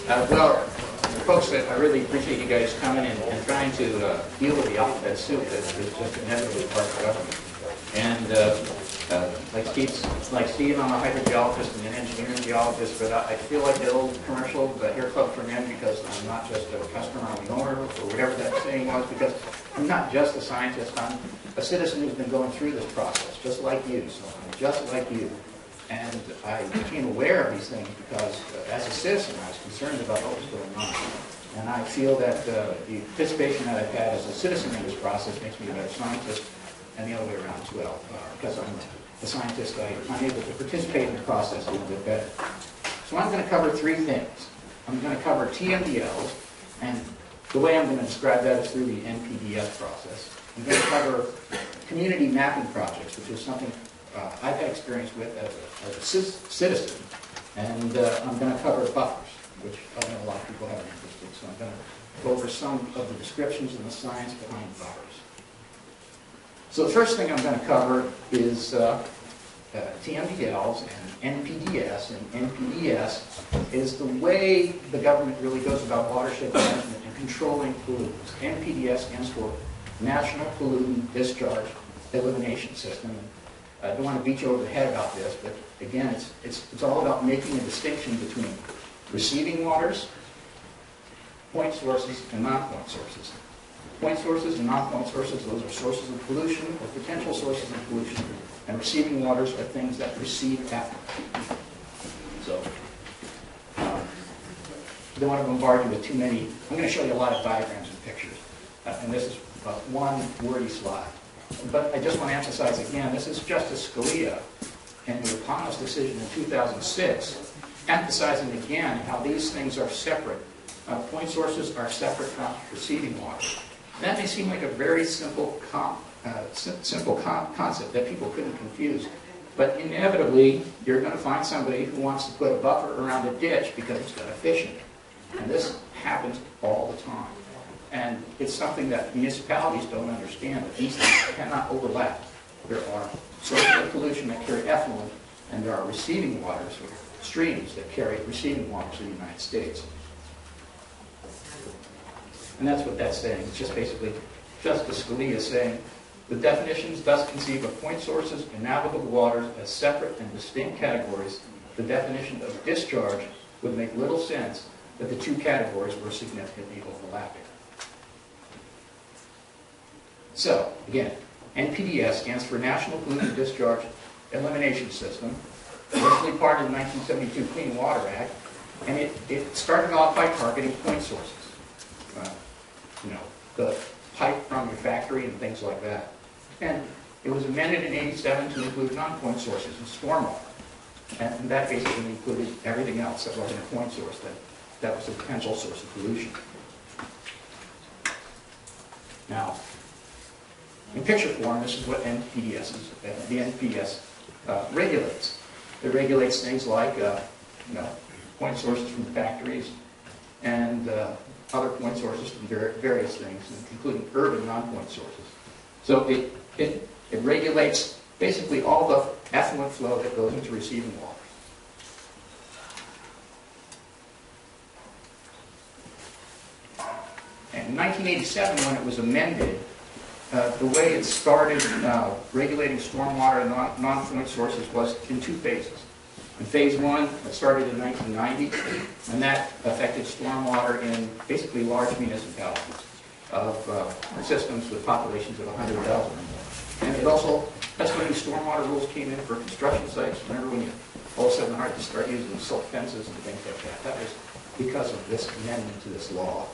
Well, folks, I really appreciate you guys coming and trying to deal with the alphabet soup that is just inevitably part of government. And like Steve, I'm a hydrogeologist and an engineering geologist, but I feel like the old commercial, the Hair Club for Men, because I'm not just a customer, I'm the owner, or whatever that saying was, because I'm not just a scientist, I'm a citizen who's been going through this process, just like you, so I'm just like you. And I became aware of these things because, as a citizen, I was concerned about what was going on. And I feel that the participation that I've had as a citizen in this process makes me a better scientist, and the other way around as well. Because I'm a scientist, I'm able to participate in the process a little bit better. So I'm going to cover three things. I'm going to cover TMDLs, and the way I'm going to describe that is through the NPDES process. I'm going to cover community mapping projects, which is something I've had experience with as a citizen, and I'm going to cover buffers, which I know a lot of people have an interest in, so I'm going to go over some of the descriptions and the science behind buffers. So the first thing I'm going to cover is TMDLs and NPDES, and NPDES is the way the government really goes about watershed management and controlling pollutants. NPDES stands for National Pollutant Discharge Elimination System. I don't want to beat you over the head about this, but again, it's all about making a distinction between receiving waters, point sources, and non-point sources. Point sources and non-point sources, those are sources of pollution or potential sources of pollution, and receiving waters are things that receive effluent. So, I don't want to bombard you with too many. I'm going to show you a lot of diagrams and pictures, and this is one wordy slide. But I just want to emphasize again, this is Justice Scalia in the O'Connell's decision in 2006, emphasizing again how these things are separate. Point sources are separate from receiving water. That may seem like a very simple concept that people couldn't confuse, but inevitably you're going to find somebody who wants to put a buffer around a ditch because it's got a fish in it. And this happens all the time. And it's something that municipalities don't understand, that these things cannot overlap. There are sources of pollution that carry effluent, and there are receiving waters, or streams, that carry receiving waters in the United States. And that's what that's saying. It's just basically Justice Scalia saying, the definitions thus conceive of point sources and navigable waters as separate and distinct categories. The definition of discharge would make little sense that the two categories were significantly overlapping. So, again, NPDES stands for National Pollutant Discharge Elimination System, originally part of the 1972 Clean Water Act, and it started off by targeting point sources. The pipe from your factory and things like that. And it was amended in '87 to include non-point sources and stormwater. And that basically included everything else that wasn't a point source, that was a potential source of pollution. Now, in picture form, this is what NPDES is, the NPDES regulates. It regulates things like point sources from factories and other point sources from various things, including urban non-point sources. So it regulates basically all the effluent flow that goes into receiving water. And in 1987, when it was amended, the way it started regulating stormwater and non-point sources was in two phases. In phase one, it started in 1990, and that affected stormwater in basically large municipalities of systems with populations of 100,000 or more. And it also, that's when these stormwater rules came in for construction sites. Remember when you all of a sudden had to start using silt fences and things like that? That was because of this amendment to this law.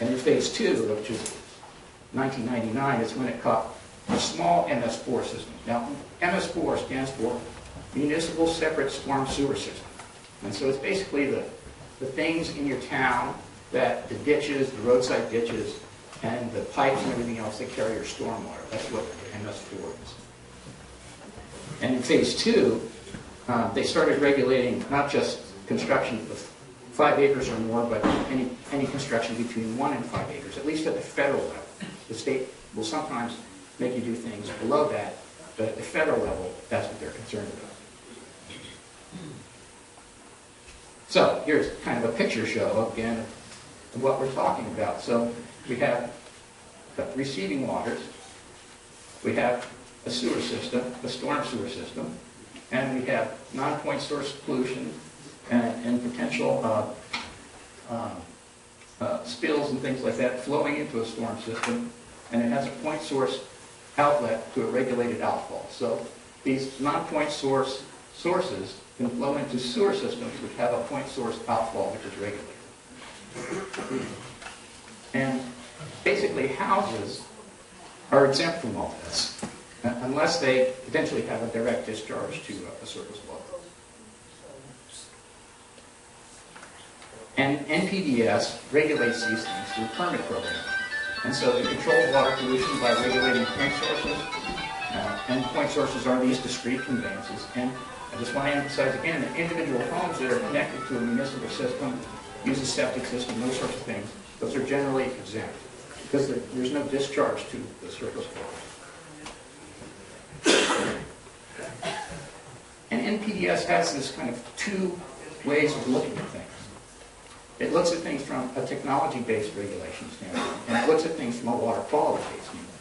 And in phase two, which is 1999, is when it caught a small MS4 system. Now, MS4 stands for Municipal Separate Storm Sewer System. And so it's basically the things in your town, that the ditches, the roadside ditches, and the pipes and everything else that carry your stormwater. That's what MS4 is. And in phase two, they started regulating not just construction of 5 acres or more, but any construction between 1 and 5 acres, at least at the federal level. The state will sometimes make you do things below that, but at the federal level, that's what they're concerned about. So here's kind of a picture show, again, of what we're talking about. So we have the receiving waters, we have a sewer system, a storm sewer system, and we have non-point source pollution and potential spills and things like that flowing into a storm system, and it has a point source outlet to a regulated outfall. So these non-point sources can flow into sewer systems which have a point source outfall which is regulated. And basically houses are exempt from all this, unless they potentially have a direct discharge to a surface water. And NPDES regulates these things through a permit program. And so they control water pollution by regulating point sources. And point sources are these discrete conveyances. And I just want to emphasize again that individual homes that are connected to a municipal system, use a septic system, those sorts of things, those are generally exempt because there's no discharge to the surface water. And NPDES has this kind of two ways of looking at things. It looks at things from a technology-based regulation standpoint, and it looks at things from a water quality-based standpoint.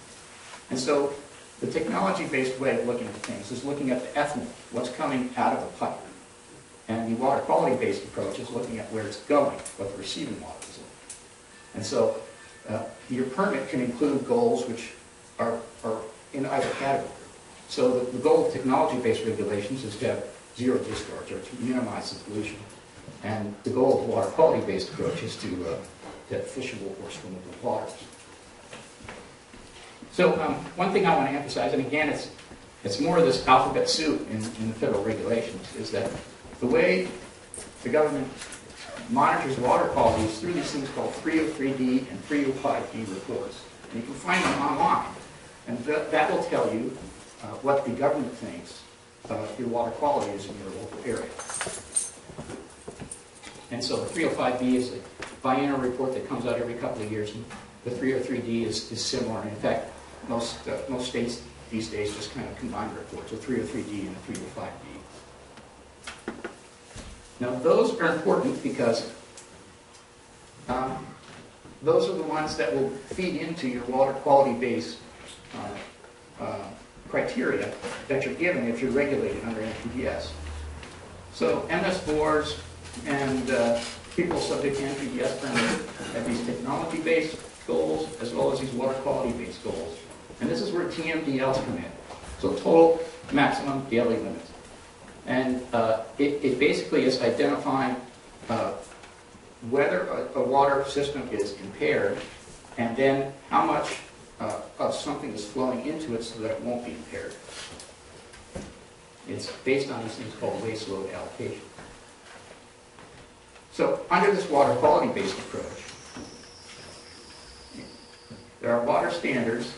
And so the technology-based way of looking at things is looking at the effluent, what's coming out of the pipe. And the water quality-based approach is looking at where it's going, what the receiving water is like. And so your permit can include goals which are in either category. So the goal of technology-based regulations is to have zero discharge or to minimize the pollution. And the goal of the water quality-based approach is to have fishable or swimmable waters. So one thing I want to emphasize, and again, it's more of this alphabet soup in the federal regulations, is that the way the government monitors water quality is through these things called 303D and 305D reports. And you can find them online. And that will tell you what the government thinks your water quality is in your local area. And so the 305B is a biennial report that comes out every couple of years, and the 303D is similar. And in fact, most states these days just kind of combine reports, a 303D and a 305B. Now those are important because those are the ones that will feed into your water quality-based criteria that you're given if you're regulated under NPDES. So MS boards and people subject to NPDES permit have these technology-based goals as well as these water quality-based goals. And this is where TMDLs come in. So total maximum daily limits. And it basically is identifying whether a water system is impaired and then how much of something is flowing into it so that it won't be impaired. It's based on these things called waste load allocation. So under this water quality-based approach, there are water standards.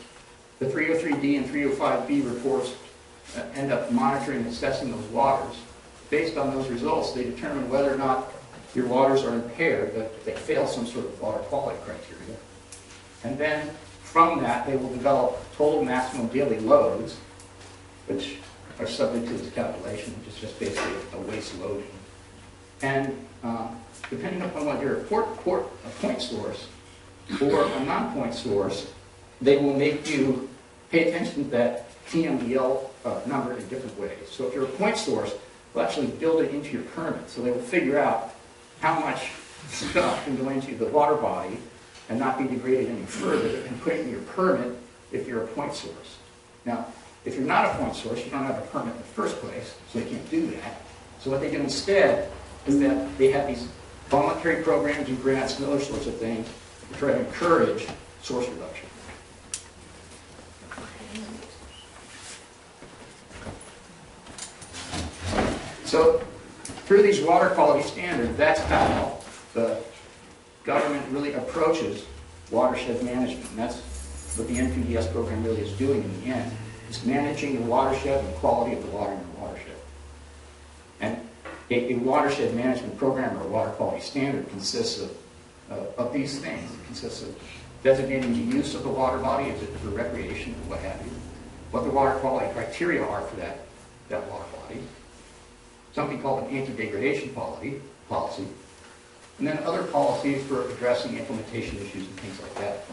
The 303D and 305B reports end up monitoring and assessing those waters. Based on those results, they determine whether or not your waters are impaired, that they fail some sort of water quality criteria. And then from that, they will develop total maximum daily loads, which are subject to this calculation, which is just basically a waste loading. And depending upon whether you're a point source or a non-point source, they will make you pay attention to that TMDL number in different ways. So if you're a point source, they'll actually build it into your permit. So they will figure out how much stuff can go into the water body and not be degraded any further and put it in your permit if you're a point source. Now, if you're not a point source, you don't have a permit in the first place, so they can't do that. So what they do instead is that they have these voluntary programs and grants and other sorts of things to try to encourage source reduction. So through these water quality standards, that's how the government really approaches watershed management. And that's what the NPDES program really is doing in the end. It's managing the watershed and the quality of the water in the watershed. And a watershed management program or a water quality standard consists of these things. It consists of designating the use of the water body, is it for recreation or what have you, what the water quality criteria are for that water body, something called an anti-degradation policy, policy. And then other policies for addressing implementation issues and things like that.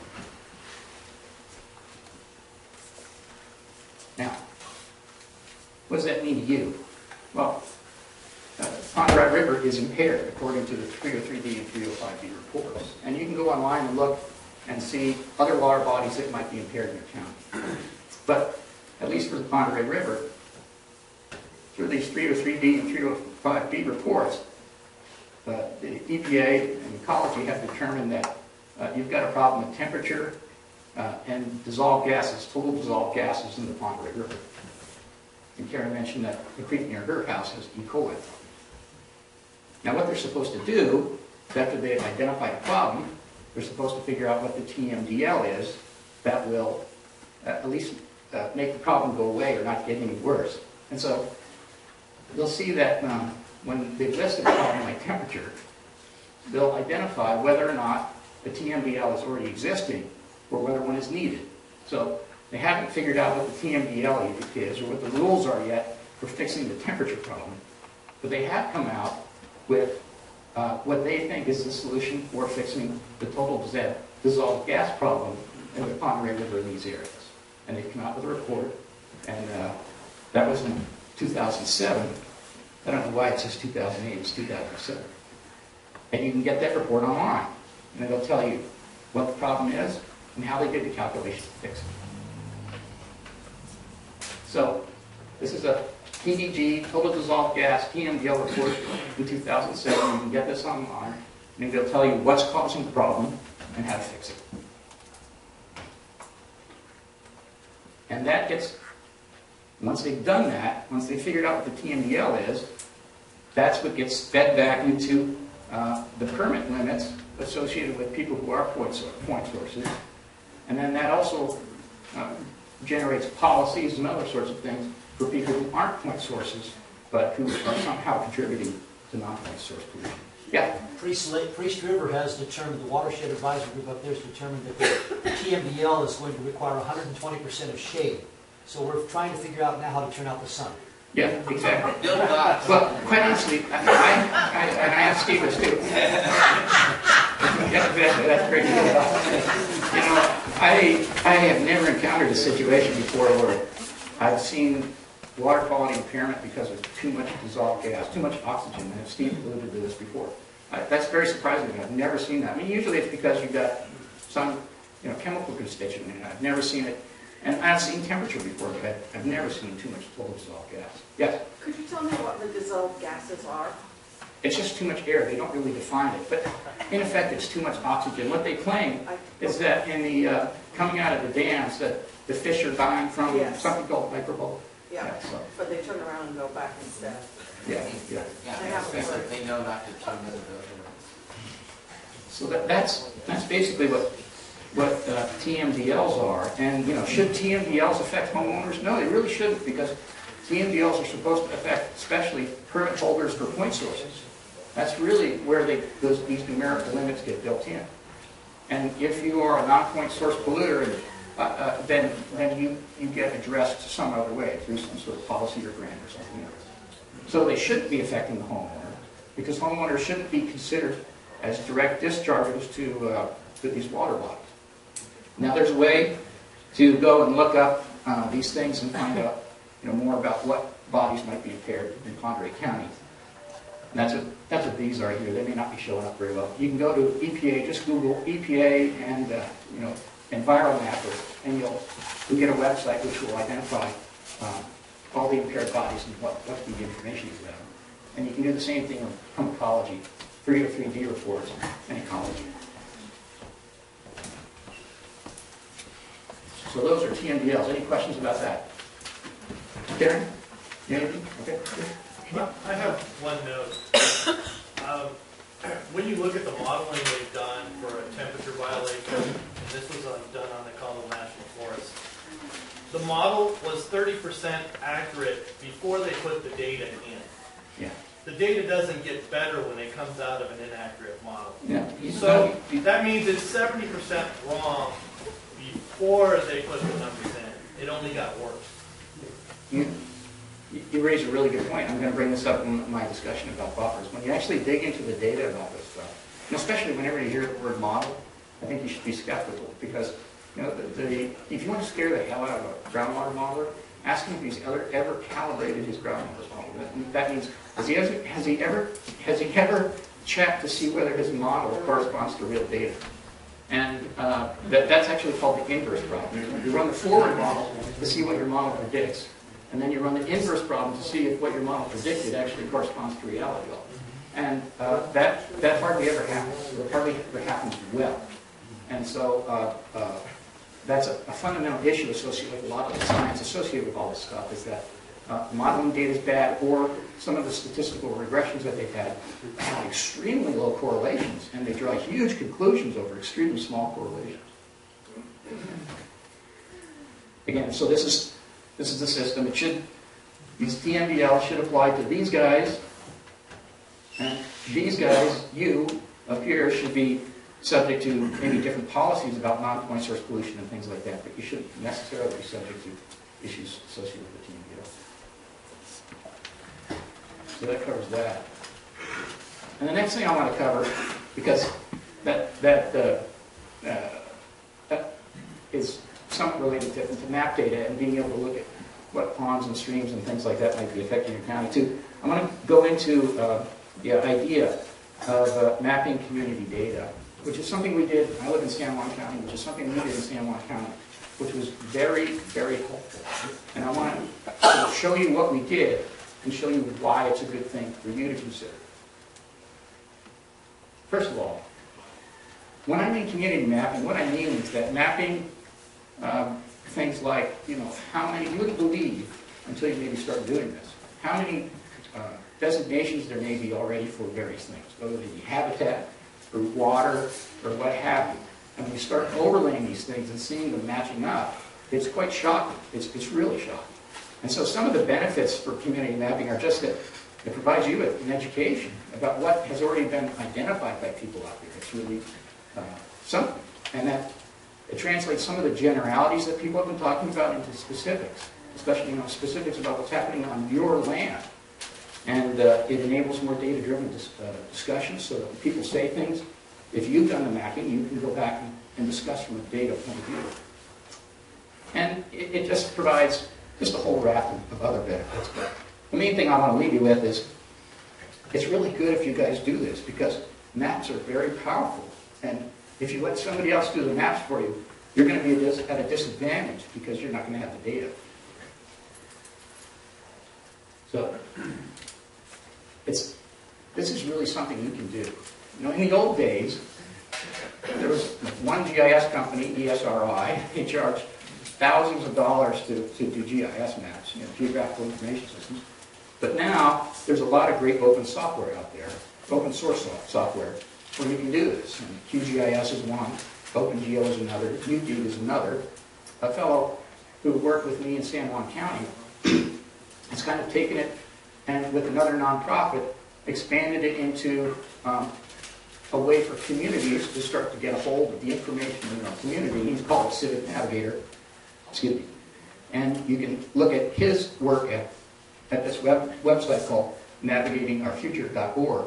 Now, what does that mean to you? Well, Oreille River is impaired according to the 303D and 305D reports. And you can go online and look and see other water bodies that might be impaired in your county. But at least for the Oreille River, through these 303D and 305B reports, the EPA and Ecology have determined that you've got a problem with temperature and dissolved gases, total dissolved gases in the Oreille River. And Karen mentioned that the creek near her house has E. coli. Now what they're supposed to do, after they've identified a problem, they're supposed to figure out what the TMDL is that will at least make the problem go away or not get any worse. And so you'll see that when they list a problem like temperature, they'll identify whether or not the TMDL is already existing or whether one is needed. So they haven't figured out what the TMDL is or what the rules are yet for fixing the temperature problem, but they have come out with what they think is the solution for fixing the total dissolved gas problem in the Oreille River in these areas. And they've come out with a report, and that was in 2007. I don't know why it says 2008, it's 2007. And you can get that report online, and it'll tell you what the problem is and how they did the calculation to fix it. So this is a TDG, Total Dissolved Gas, TMDL report in 2007. You can get this online, and they'll tell you what's causing the problem and how to fix it. And that gets, once they've done that, once they've figured out what the TMDL is, that's what gets fed back into the permit limits associated with people who are point sources. And then that also generates policies and other sorts of things for people who aren't point sources, but who are somehow contributing to non-point source pollution. Yeah? Priest River has determined, the Watershed Advisory Group up there has determined that the TMDL is going to require 120% of shade. So we're trying to figure out now how to turn out the sun. Yeah, exactly. Well, quite honestly, I asked Steve this too. Yeah, that's great. You know, I have never encountered a situation before where I've seen water quality impairment because of too much dissolved gas, too much oxygen, and Steve alluded to this before. That's very surprising to me. I've never seen that. I mean, usually it's because you've got some, chemical constituent in it. I've never seen it, and I've seen temperature before, but I've never seen too much total dissolved gas. Yes? Could you tell me what the dissolved gases are? It's just too much air. They don't really define it, but in effect, it's too much oxygen. What they claim is that in the coming out of the dams, that the fish are dying from something called hyperbolic. Yeah, so. But they turn around and go back instead. Yeah. They know not to turn into those. So that's basically what TMDLs are. And should TMDLs affect homeowners? No, they really shouldn't, because TMDLs are supposed to affect especially permit holders for point sources. That's really where these numerical limits get built in. And if you are a non-point source polluter, then you get addressed some other way through some sort of policy or grant or something else. So they shouldn't be affecting the homeowner, because homeowners shouldn't be considered as direct dischargers to these water bodies. Now there's a way to go and look up these things and find out more about what bodies might be impaired in Oreille County. And that's what these are here. They may not be showing up very well. You can go to EPA, just Google EPA and EnviroMapper, and you'll get a website which will identify all the impaired bodies and what the information is about. And you can do the same thing with Ecology, 303D reports, and Ecology. So those are TMDLs. Any questions about that? Karen? Anything? Okay. Well, I have one note. When you look at the modeling they've done for a temperature violation, and this was done on the Colorado National Forest, the model was 30% accurate before they put the data in. Yeah. The data doesn't get better when it comes out of an inaccurate model. Yeah. So that means it's 70% wrong before they put the numbers in. It only got worse. you raise a really good point. I'm going to bring this up in my discussion about buffers. When you actually dig into the data about this stuff, and especially whenever you hear the word model, I think you should be skeptical because if you want to scare the hell out of a groundwater modeler, ask him if he's ever calibrated his groundwater model. That means has he ever checked to see whether his model corresponds to real data? And that's actually called the inverse problem. You run the forward model to see what your model predicts, and then you run the inverse problem to see if what your model predicted actually corresponds to reality. And that hardly ever happens. It hardly ever happens well. And so that's a fundamental issue associated with a lot of the science associated with all this stuff, is that modeling data is bad, or some of the statistical regressions that they've had have extremely low correlations, and they draw huge conclusions over extremely small correlations. Again, so this is the system. These TMDLs should apply to these guys, and these guys, you up here, should be subject to maybe different policies about non-point source pollution and things like that, but you shouldn't necessarily be subject to issues associated with the TMDL. So that covers that. And the next thing I want to cover, because that is somewhat related to map data and being able to look at what ponds and streams and things like that might be affecting your county too. I'm going to go into the idea of mapping community data, which is something we did. I live in San Juan County, which is something we did in San Juan County, which was very, very helpful. And I want to show you what we did and show you why it's a good thing for you to consider. First of all, when I mean community mapping, what I mean is that mapping things like, how many, you wouldn't believe until you maybe start doing this, how many designations there may be already for various things, whether they be habitat or water or what have you. And when we start overlaying these things and seeing them matching up, it's quite shocking. It's really shocking. And so some of the benefits for community mapping are just that it provides you with an education about what has already been identified by people out there. It's really something. And that it translates some of the generalities that people have been talking about into specifics, especially specifics about what's happening on your land. And it enables more data-driven discussions so that when people say things, if you've done the mapping, you can go back and discuss from a data point of view. And it just provides just a whole raft of other benefits. But the main thing I want to leave you with is it's really good if you guys do this, because maps are very powerful. And if you let somebody else do the maps for you, you're going to be at a disadvantage because you're not going to have the data. So this is really something you can do. In the old days, there was one GIS company, ESRI. They charged thousands of dollars to do GIS maps, geographical information systems. But now there's a lot of great open software out there, open source software, where you can do this. And QGIS is one, OpenGeo is another, UDEED is another. A fellow who worked with me in San Juan County has kind of taken it and with another nonprofit expanded it into a way for communities to start to get a hold of the information in our community. He's called it Civic Navigator. Excuse me. And you can look at his work at this website called navigatingourfuture.org.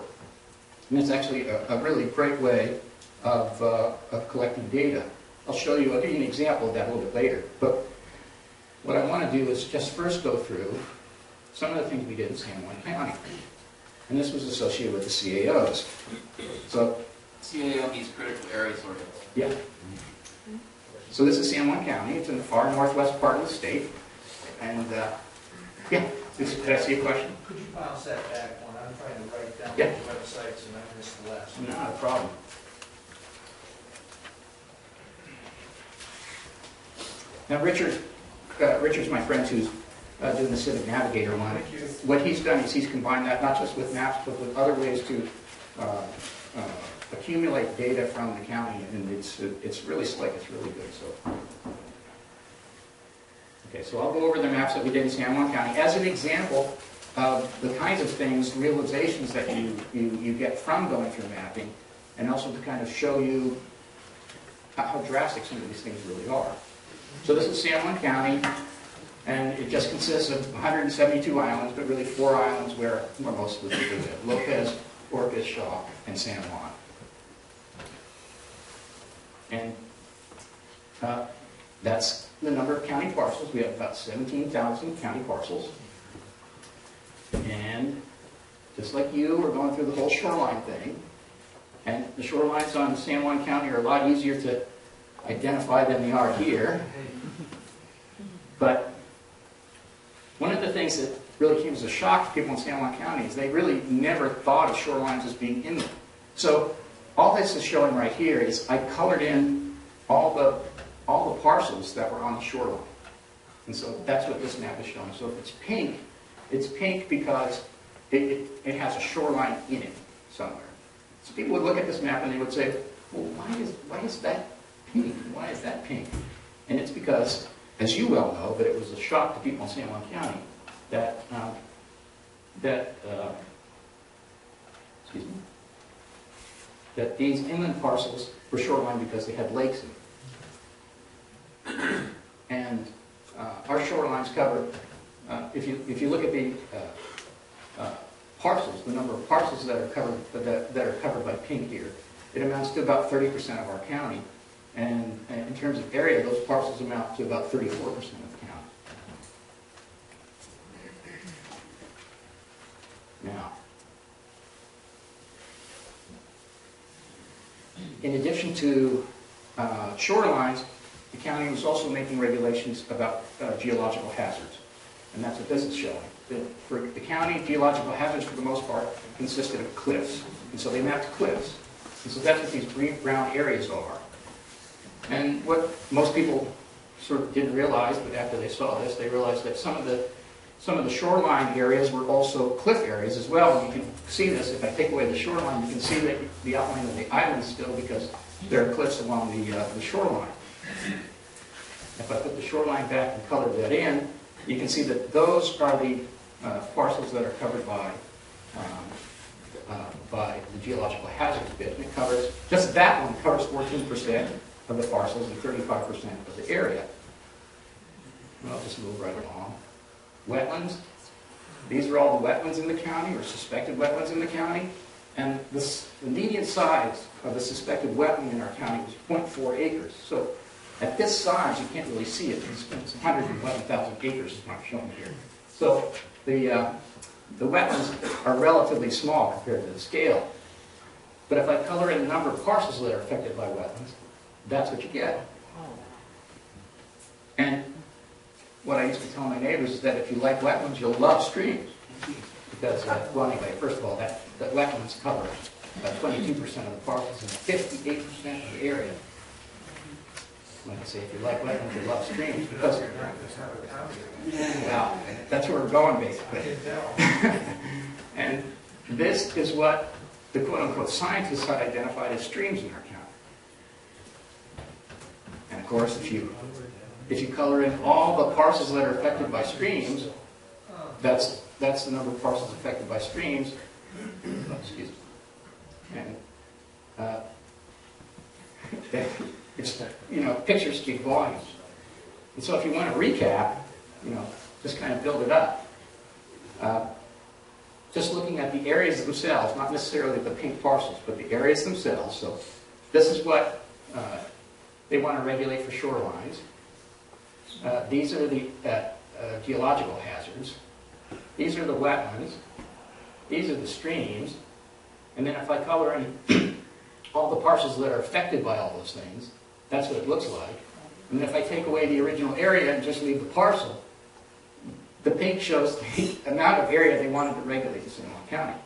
And it's actually a really great way of collecting data. I'll give you an example of that a little bit later. But what I want to do is just first go through some of the things we did in San Juan County. And this was associated with the CAOs. So, CAO means critical areas ordinance. yeah. So this is San Juan County. It's in the far northwest part of the state. And, yeah, did I see a question? Could you bounce that back one? I'm trying to write down Yeah. the websites and I missed the last one. Not a problem. Now, Richard's my friend who's doing the Civic Navigator one. What he's done is he's combined that not just with maps, but with other ways to accumulate data from the county, and it's really slick. It's really good. So, okay, so I'll go over the maps that we did in San Juan County as an example of the kinds of things, realizations that you get from going through mapping, and also to kind of show you how drastic some of these things really are. So this is San Juan County. And it just consists of 172 islands, but really 4 islands where most of the people live: Lopez, Orcas, Shaw, and San Juan. And that's the number of county parcels. We have about 17,000 county parcels. And just like you, we're going through the whole shoreline thing. And the shorelines on San Juan County are a lot easier to identify than they are here. But one of the things that really came as a shock to people in San Juan County is they really never thought of shorelines as being in them. So all this is showing right here is I colored in all the parcels that were on the shoreline. And so that's what this map is showing. So if it's pink because it has a shoreline in it somewhere. So people would look at this map and they would say, well, why is that pink? Why is that pink? And it's because, as you well know, but it was a shock to people in San Juan County that that these inland parcels were shoreline because they had lakes in them. And our shorelines cover, if you look at the parcels, the number of parcels that are covered by pink here, it amounts to about 30% of our county. And in terms of area, those parcels amount to about 34% of the county. Now, in addition to shorelines, the county was also making regulations about geological hazards. And that's what this is showing. For the county, geological hazards, for the most part, consisted of cliffs. And so they mapped cliffs. And so that's what these green-brown areas are. And what most people sort of didn't realize, but after they saw this, they realized that some of the shoreline areas were also cliff areas as well. And you can see this. If I take away the shoreline, you can see that the outline of the island still, because there are cliffs along the shoreline. If I put the shoreline back and color that in, you can see that those are the parcels that are covered by the geological hazards bit. And it covers, just that one covers 14% of the parcels and 35% of the area. And I'll just move right along. Wetlands. These are all the wetlands in the county, or suspected wetlands in the county. And the median size of the suspected wetland in our county was 0.4 acres. So at this size, you can't really see it. It's 111,000 acres is what I'm showing here. So the wetlands are relatively small compared to the scale. But if I color in the number of parcels that are affected by wetlands, that's what you get. And what I used to tell my neighbors is that if you like wetlands, you'll love streams. Because, well, anyway, first of all, that wetlands cover about 22% of the parcels and 58% of the area. Like I say, if you like wetlands, you love streams. Because, well, that's where we're going, basically. And this is what the quote-unquote scientists had identified as streams in our county. And of course, if you color in all the parcels that are affected by streams, that's the number of parcels affected by streams. Oh, excuse me. And it's, pictures speak volumes. And so if you want to recap, just kind of build it up. Just looking at the areas themselves, not necessarily the pink parcels, but the areas themselves. So this is what they want to regulate for shorelines. These are the geological hazards. These are the wetlands. These are the streams. And then if I color in all the parcels that are affected by all those things, that's what it looks like. And if I take away the original area and just leave the parcel, the pink shows the amount of area they wanted to regulate in San Juan County.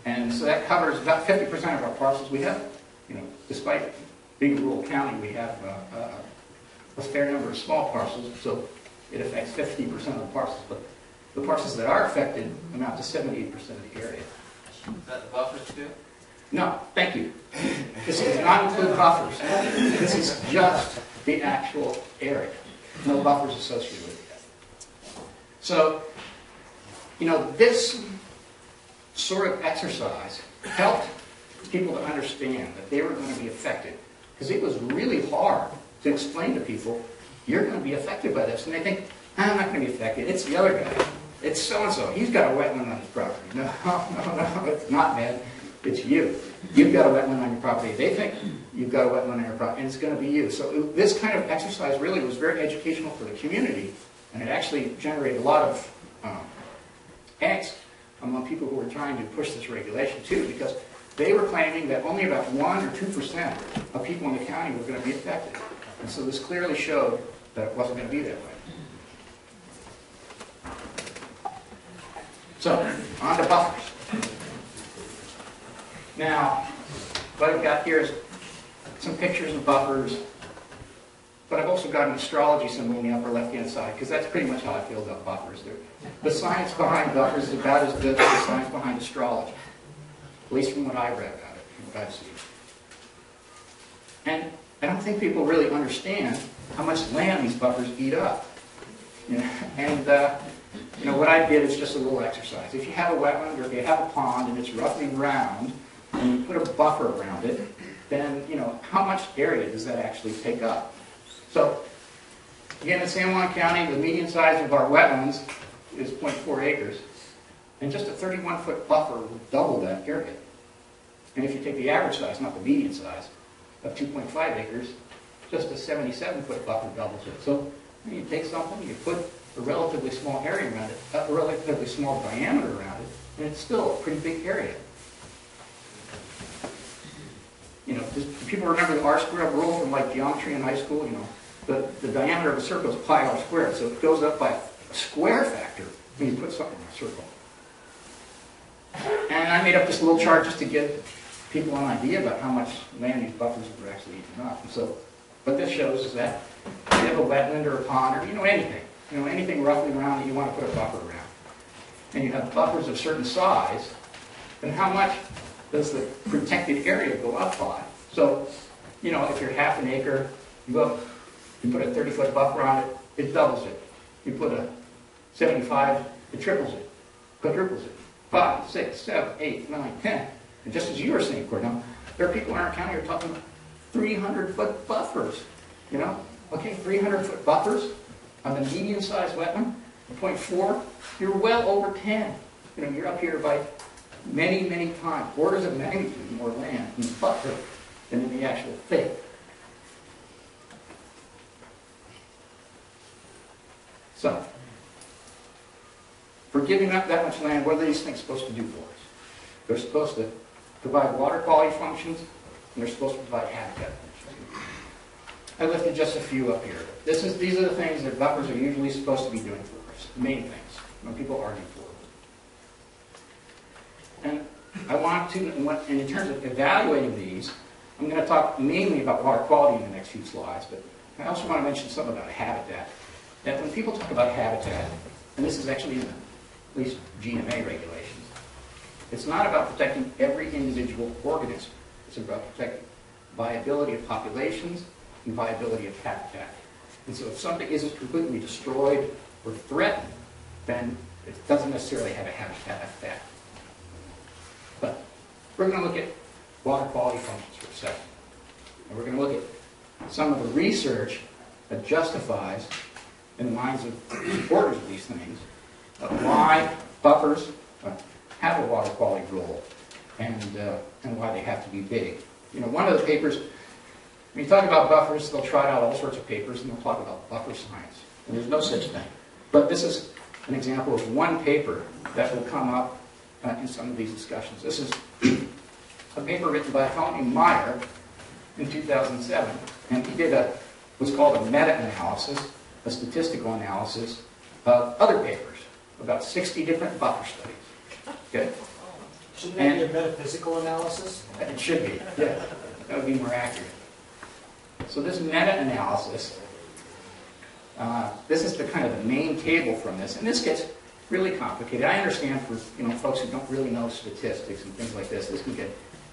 And so that covers about 50% of our parcels. We have, despite being a rural county, we have a fair number of small parcels, so it affects 50% of the parcels. But the parcels that are affected amount to 78% of the area. Is that the buffers too? No, thank you. This does not include buffers. This is just the actual area. No buffers associated with it. So, this sort of exercise helped people to understand that they were going to be affected, because it was really hard to explain to people you're going to be affected by this. And they think, I'm not going to be affected. It's the other guy. It's so-and-so. He's got a wetland on his property. No, it's not, man. It's you. You've got a wetland on your property. They think you've got a wetland on your property, and it's going to be you. So this kind of exercise really was very educational for the community, and it actually generated a lot of angst among people who were trying to push this regulation too, because they were claiming that only about 1 or 2% of people in the county were going to be affected. And so this clearly showed that it wasn't going to be that way. So, on to buffers. Now, what I've got here is some pictures of buffers, but I've also got an astrology symbol on the upper left-hand side, because that's pretty much how I feel about buffers. The science behind buffers is about as good as the science behind astrology, at least from what I've read about it, from what I've seen. And I don't think people really understand how much land these buffers eat up. And what I did is just a little exercise. If you have a wetland or if you have a pond and it's roughly round, and you put a buffer around it, then, how much area does that actually take up? So, again, in San Juan County, the median size of our wetlands is 0.4 acres. And just a 31-foot buffer will double that area. And if you take the average size, not the median size, of 2.5 acres, just a 77-foot buffer doubles it. So you take something, you put a relatively small area around it, a relatively small diameter around it, and it's still a pretty big area. Do people remember the R-squared rule from geometry in high school? The diameter of a circle is pi r squared, so it goes up by a square factor when you put something in a circle. And I made up this little chart just to give people an idea about how much land these buffers were actually eating up. And so what this shows is that if you have a wetland or a pond or anything roughly round that you want to put a buffer around, and you have buffers of certain size, then how much does the protected area go up by? So, if you're half an acre, you put a 30-foot buffer on it, it doubles it. You put a 75, it triples it, quadruples it. 5, 6, 7, 8, 9, 10. And just as you were saying, Cornell, there are people in our county who are talking 300-foot buffers. Okay, 300-foot buffers on the median-sized wetland, 0.4, you're well over 10. You're up here by many, many times, orders of magnitude more land in the buffer than in the actual thing. So, for giving up that much land, what are these things supposed to do for us? They're supposed to provide water quality functions, and they're supposed to provide habitat functions. I listed just a few up here. These are the things that buffers are usually supposed to be doing for us, the main things, when people argue for them. And I want to, and in terms of evaluating these, I'm going to talk mainly about water quality in the next few slides, but I also want to mention something about habitat. That when people talk about habitat, and this is actually in at least GMA regulations, it's not about protecting every individual organism. It's about protecting viability of populations and viability of habitat. And so if something isn't completely destroyed or threatened, then it doesn't necessarily have a habitat effect. But we're going to look at water quality functions for a second. And we're going to look at some of the research that justifies, in the minds of supporters of these things, why buffers have a water quality role and why they have to be big. One of the papers, when you talk about buffers, they'll trot out all sorts of papers and they'll talk about buffer science. And there's no such thing. But this is an example of one paper that will come up in some of these discussions. This is a paper written by Tony Meyer in 2007. And he did what's called a meta-analysis, a statistical analysis of other papers, about 60 different buffer studies. Okay? Shouldn't that be a metaphysical analysis? It should be, yeah. That would be more accurate. So this meta-analysis, this is the kind of the main table from this, and this gets really complicated. I understand for folks who don't really know statistics and things like this can get,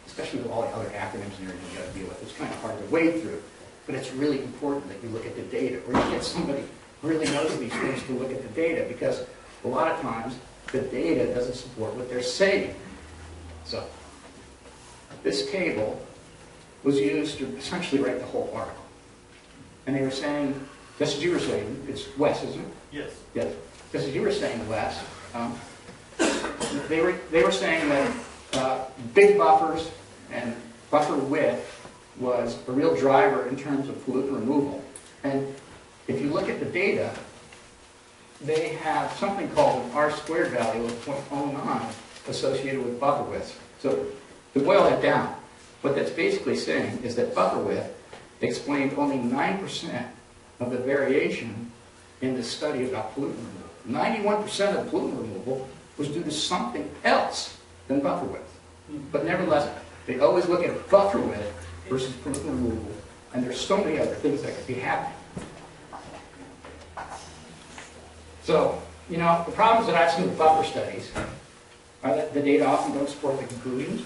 especially with all the other acronyms and everything you got to deal with, it's kind of hard to wade through. But it's really important that you look at the data, or you get somebody who really knows these things to look at the data, because a lot of times the data doesn't support what they're saying. So this table was used to essentially write the whole article. And they were saying just as you were saying, it's Wes, isn't it? Yes. Yes. Just as you were saying, Wes, they were saying that big buffers and buffer width was a real driver in terms of pollutant removal. And if you look at the data, they have something called an R-squared value of 0.09 associated with buffer width. So to boil that down, what that's basically saying is that buffer width explained only 9% of the variation in the study about pollutant removal. 91% of pollutant removal was due to something else than buffer width. But nevertheless, they always look at buffer width versus pollutant removal, and there's so many other things that could be happening. So, you know, the problems that I've seen with buffer studies are that the data often don't support the conclusions,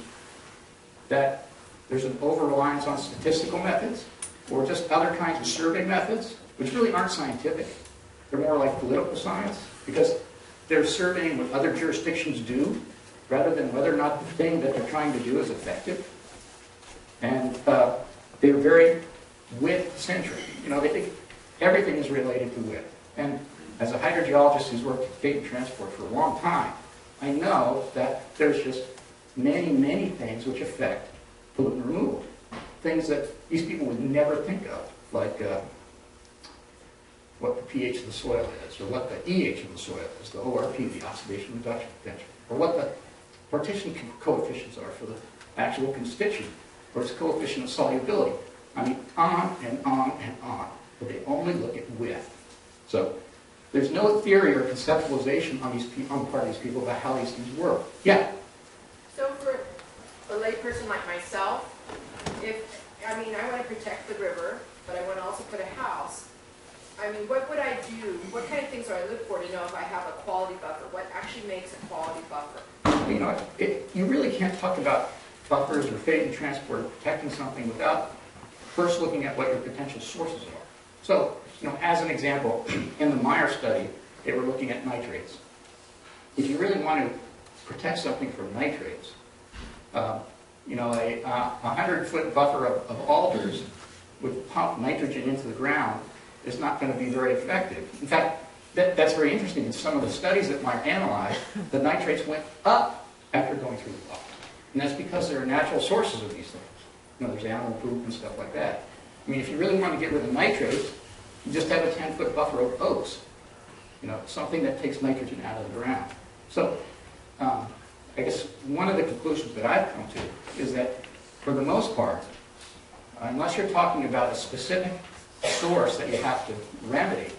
that there's an over-reliance on statistical methods, or just other kinds of survey methods, which really aren't scientific. They're more like political science, because they're surveying what other jurisdictions do, rather than whether or not the thing that they're trying to do is effective. And they're very width-centric. You know, they think everything is related to width. And as a hydrogeologist who's worked with fate and transport for a long time, I know that there's just many, many things which affect pollutant removal. Things that these people would never think of, like what the pH of the soil is, or what the EH of the soil is, the ORP, the oxidation reduction potential, or what the partition coefficients are for the actual constituent, or its coefficient of solubility. I mean, on and on and on. But they only look at width. So there's no theory or conceptualization on the part of these people about how these things work. Yeah? So for a layperson like myself, I want to protect the river, but I want to also put a house. I mean, what would I do? What kind of things do I look for to know if I have a quality buffer? What actually makes a quality buffer? You know, you really can't talk about buffers or fate and transport or protecting something without first looking at what your potential sources are. So, you know, as an example, in the Meyer study, they were looking at nitrates. If you really want to protect something from nitrates, you know, a 100-foot buffer of alders would pump nitrogen into the ground is not going to be very effective. In fact, that's very interesting. In some of the studies that Meyer analyzed, the nitrates went up after going through the buffer. And that's because there are natural sources of these things. You know, there's animal poop and stuff like that. I mean, if you really want to get rid of nitrates, you just have a 10-foot buffer of oaks. You know, something that takes nitrogen out of the ground. So, I guess one of the conclusions that I've come to is that, for the most part, unless you're talking about a specific source that you have to remedy,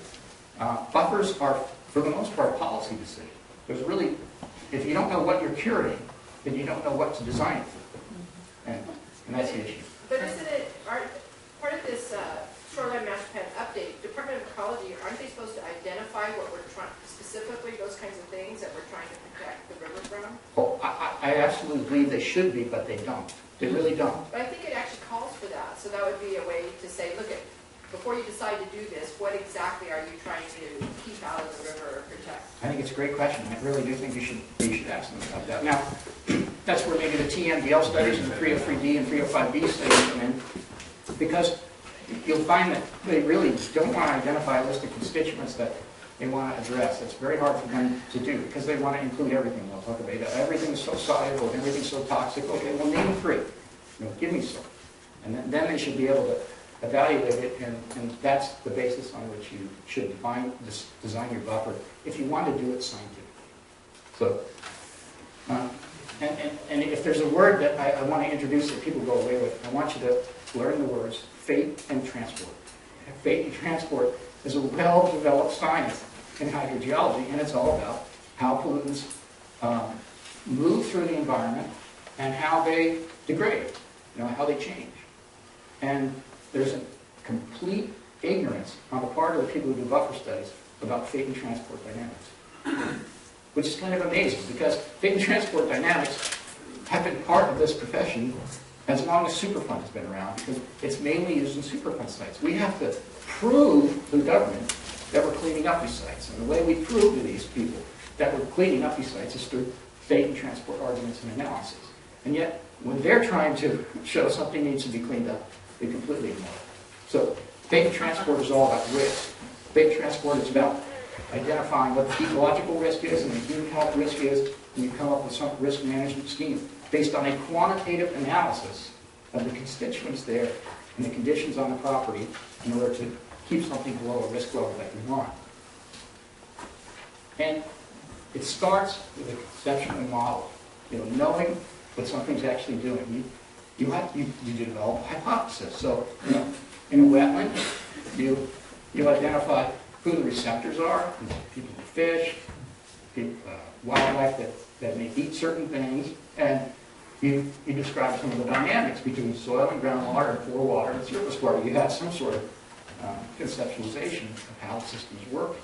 buffers are, for the most part, policy decisions. There's really, if you don't know what you're curing, then you don't know what to design it for. And that's the issue. But isn't it, part of this Shoreline Master Plan update, Department of Ecology, aren't they supposed to identify what we're trying, specifically those kinds of things that we're trying to protect the river from? Oh, I absolutely believe they should be, but they don't. They really don't. But I think it actually calls for that. So that would be a way to say, look, before you decide to do this, what exactly are you trying to keep out of the river or protect? I think it's a great question. I really do think you should ask them about that. Now, that's where maybe the TMDL studies and the 303D and 305B studies come in, because you'll find that they really don't want to identify a list of constituents that they want to address. It's very hard for them to do, because they want to include everything. They'll talk about everything's so soluble and everything's so toxic. Okay, well, name 3. You know, give me some. And then they should be able to evaluate it, and that's the basis on which you should design your buffer if you want to do it scientifically. So, and if there's a word that I want to introduce that people go away with, I want you to learn the words fate and transport. Fate and transport is a well-developed science in hydrogeology, and it's all about how pollutants move through the environment and how they degrade, you know, how they change. And there's a complete ignorance on the part of the people who do buffer studies about fate and transport dynamics, which is kind of amazing, because fate and transport dynamics have been part of this profession as long as Superfund has been around, because it's mainly used in Superfund sites. We have to prove to the government that we're cleaning up these sites. And the way we prove to these people that we're cleaning up these sites is through fate and transport arguments and analysis. And yet, when they're trying to show something needs to be cleaned up, they completely ignore it. So Fake transport is all about risk. Fake transport is about identifying what the ecological risk is and the human health risk is, and you come up with some risk management scheme based on a quantitative analysis of the constituents there and the conditions on the property in order to keep something below a risk level that you want. And it starts with a conceptual model, knowing what something's actually doing. You develop a hypothesis. So, in a wetland, you identify who the receptors are, people who fish, wildlife that may eat certain things, and you describe some of the dynamics between soil and groundwater and pore water and surface water. You have some sort of conceptualization of how the systems work.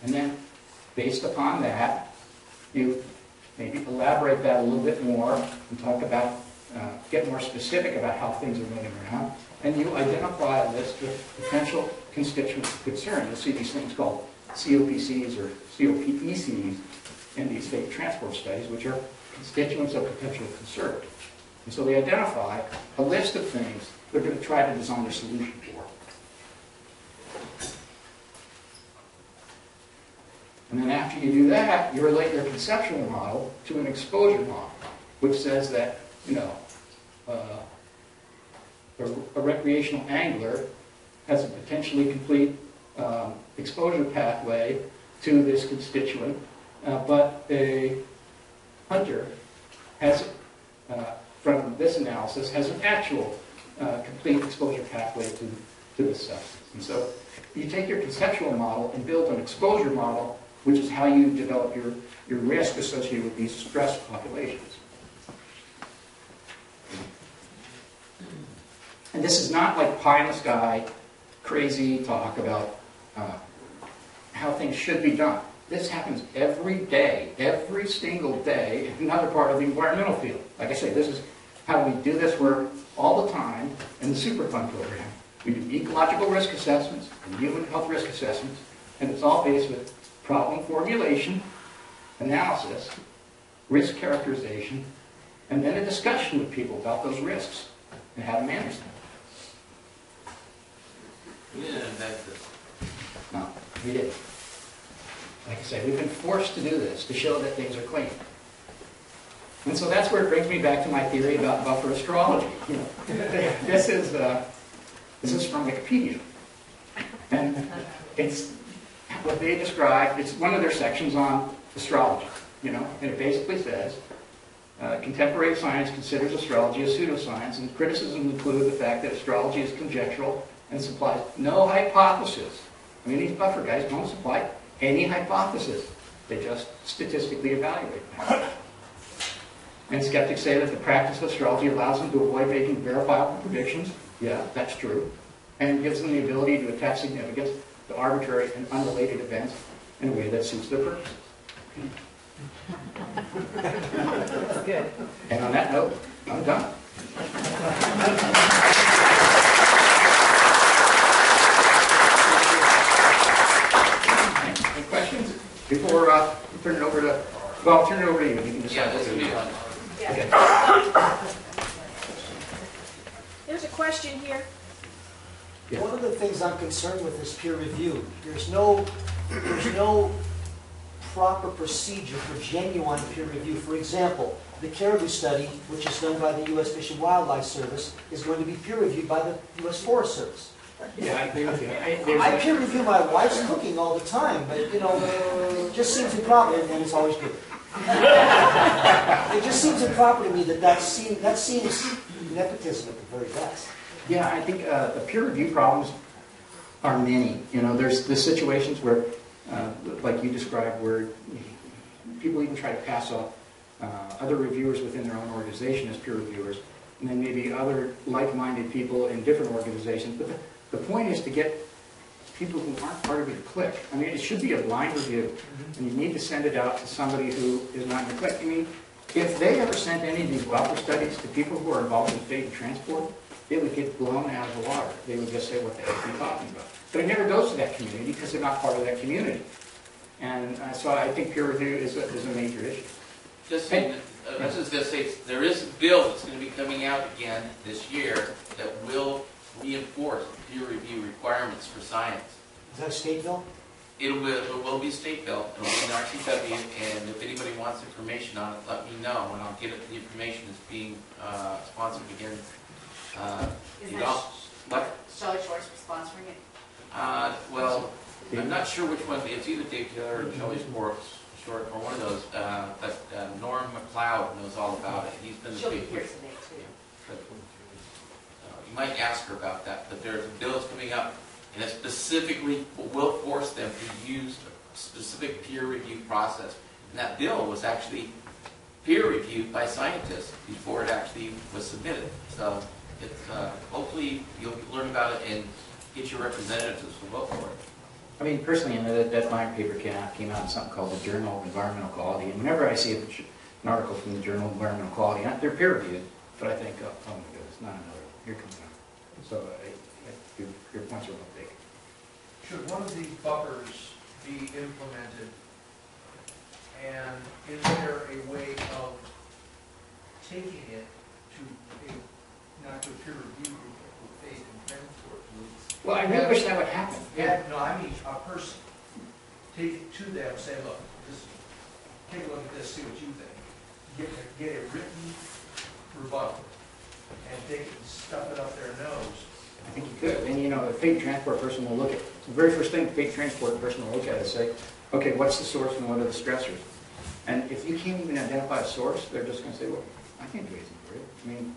And then, based upon that, you maybe elaborate that a little bit more and talk about, get more specific about how things are moving around, and you identify a list of potential constituents of concern. You'll see these things called COPCs or COPECs in these fake transport studies, which are constituents of potential concern. And so they identify a list of things they're going to try to design a solution for. And then after you do that, you relate your conceptual model to an exposure model, which says that, a recreational angler has a potentially complete exposure pathway to this constituent, but a hunter has, from this analysis, has an actual complete exposure pathway to this substance. And so you take your conceptual model and build an exposure model, which is how you develop your risk associated with these stressed populations. And this is not like pie in the sky, crazy talk about how things should be done. This happens every day, every single day, in another part of the environmental field. Like I say, this is how we do this work all the time in the Superfund program. We do ecological risk assessments and human health risk assessments, and it's all based with problem formulation, analysis, risk characterization, and then a discussion with people about those risks and how to manage them. We didn't invent this. No, we didn't. Like I said, we've been forced to do this to show that things are clean. And so that's where it brings me back to my theory about buffer astrology. This is from Wikipedia. And it's what they describe, it's one of their sections on astrology, and it basically says, contemporary science considers astrology a pseudoscience, and criticisms include the fact that astrology is conjectural and supplies no hypothesis. I mean, these buffer guys don't supply any hypothesis. They just statistically evaluate them. And skeptics say that the practice of astrology allows them to avoid making verifiable predictions. Yeah, that's true. And gives them the ability to attach significance to arbitrary and unrelated events in a way that suits their purposes. Good. And on that note, I'm done. Any questions? Before we turn it over to, well, I'll turn it over to you. You can decide. Yeah, this would be fun. Okay. There's a question here. Yeah. One of the things I'm concerned with is peer review. There's no proper procedure for genuine peer review. For example, the caribou study, which is done by the U.S. Fish and Wildlife Service, is going to be peer reviewed by the U.S. Forest Service. Yeah, I agree with you. I peer review my wife's cooking all the time, but it just seems improper, and it's always good. It just seems improper to me that seems nepotism at the very best. Yeah, I think the peer review problems are many. There's the situations where, like you described, where people even try to pass off other reviewers within their own organization as peer reviewers, and then maybe other like-minded people in different organizations. But the point is to get people who aren't part of your clique. I mean, it should be a blind review, and you need to send it out to somebody who is not in your clique. I mean, if they ever sent any of these buffer studies to people who are involved in fate and transport, they would get blown out of the water. They would just say, what the heck are you talking about? But it never goes to that community because they're not part of that community. And so I think peer review is a major issue. Just saying, I was just going to say, there is a bill that's going to be coming out again this year that will reinforce peer review requirements for science. Is that a state bill? It will be state bill, it will be an RCW, and if anybody wants information on it, let me know, and I'll get it. The information is being sponsored again. Is You that don't- what? Shelley Shores for sponsoring it? Well, I'm not sure which one. It's either Dave Taylor or Shelley Short, or one of those. But Norm McLeod knows all about it. He's been the She'll be big here today too. But, you might ask her about that, but there's a bill that's coming up, and it specifically will force them to use a specific peer review process. And that bill was actually peer reviewed by scientists before it actually was submitted. So it's, hopefully you'll learn about it and get your representatives to vote for it. I mean, personally, that my paper came out in something called the Journal of Environmental Quality, and whenever I see an article from the Journal of Environmental Quality, they're peer reviewed, but I think, oh my goodness, not another. Here comes another. So your points are well taken. Should one of these buffers be implemented, and is there a way of taking it to not to a peer review group, but to a phase and transport group? Well, I really wish that would happen. Yeah, no, I mean a person. Take it to them, say, look, take a look at this, see what you think. Get a written rebuttal, and take it and stuff it up their nose. I think you could. And the freight transport person will look at, the very first thing the freight transport person will look at is say, okay, what's the source and what are the stressors? And if you can't even identify a source, they're just going to say, well, I can't do anything for it. I mean,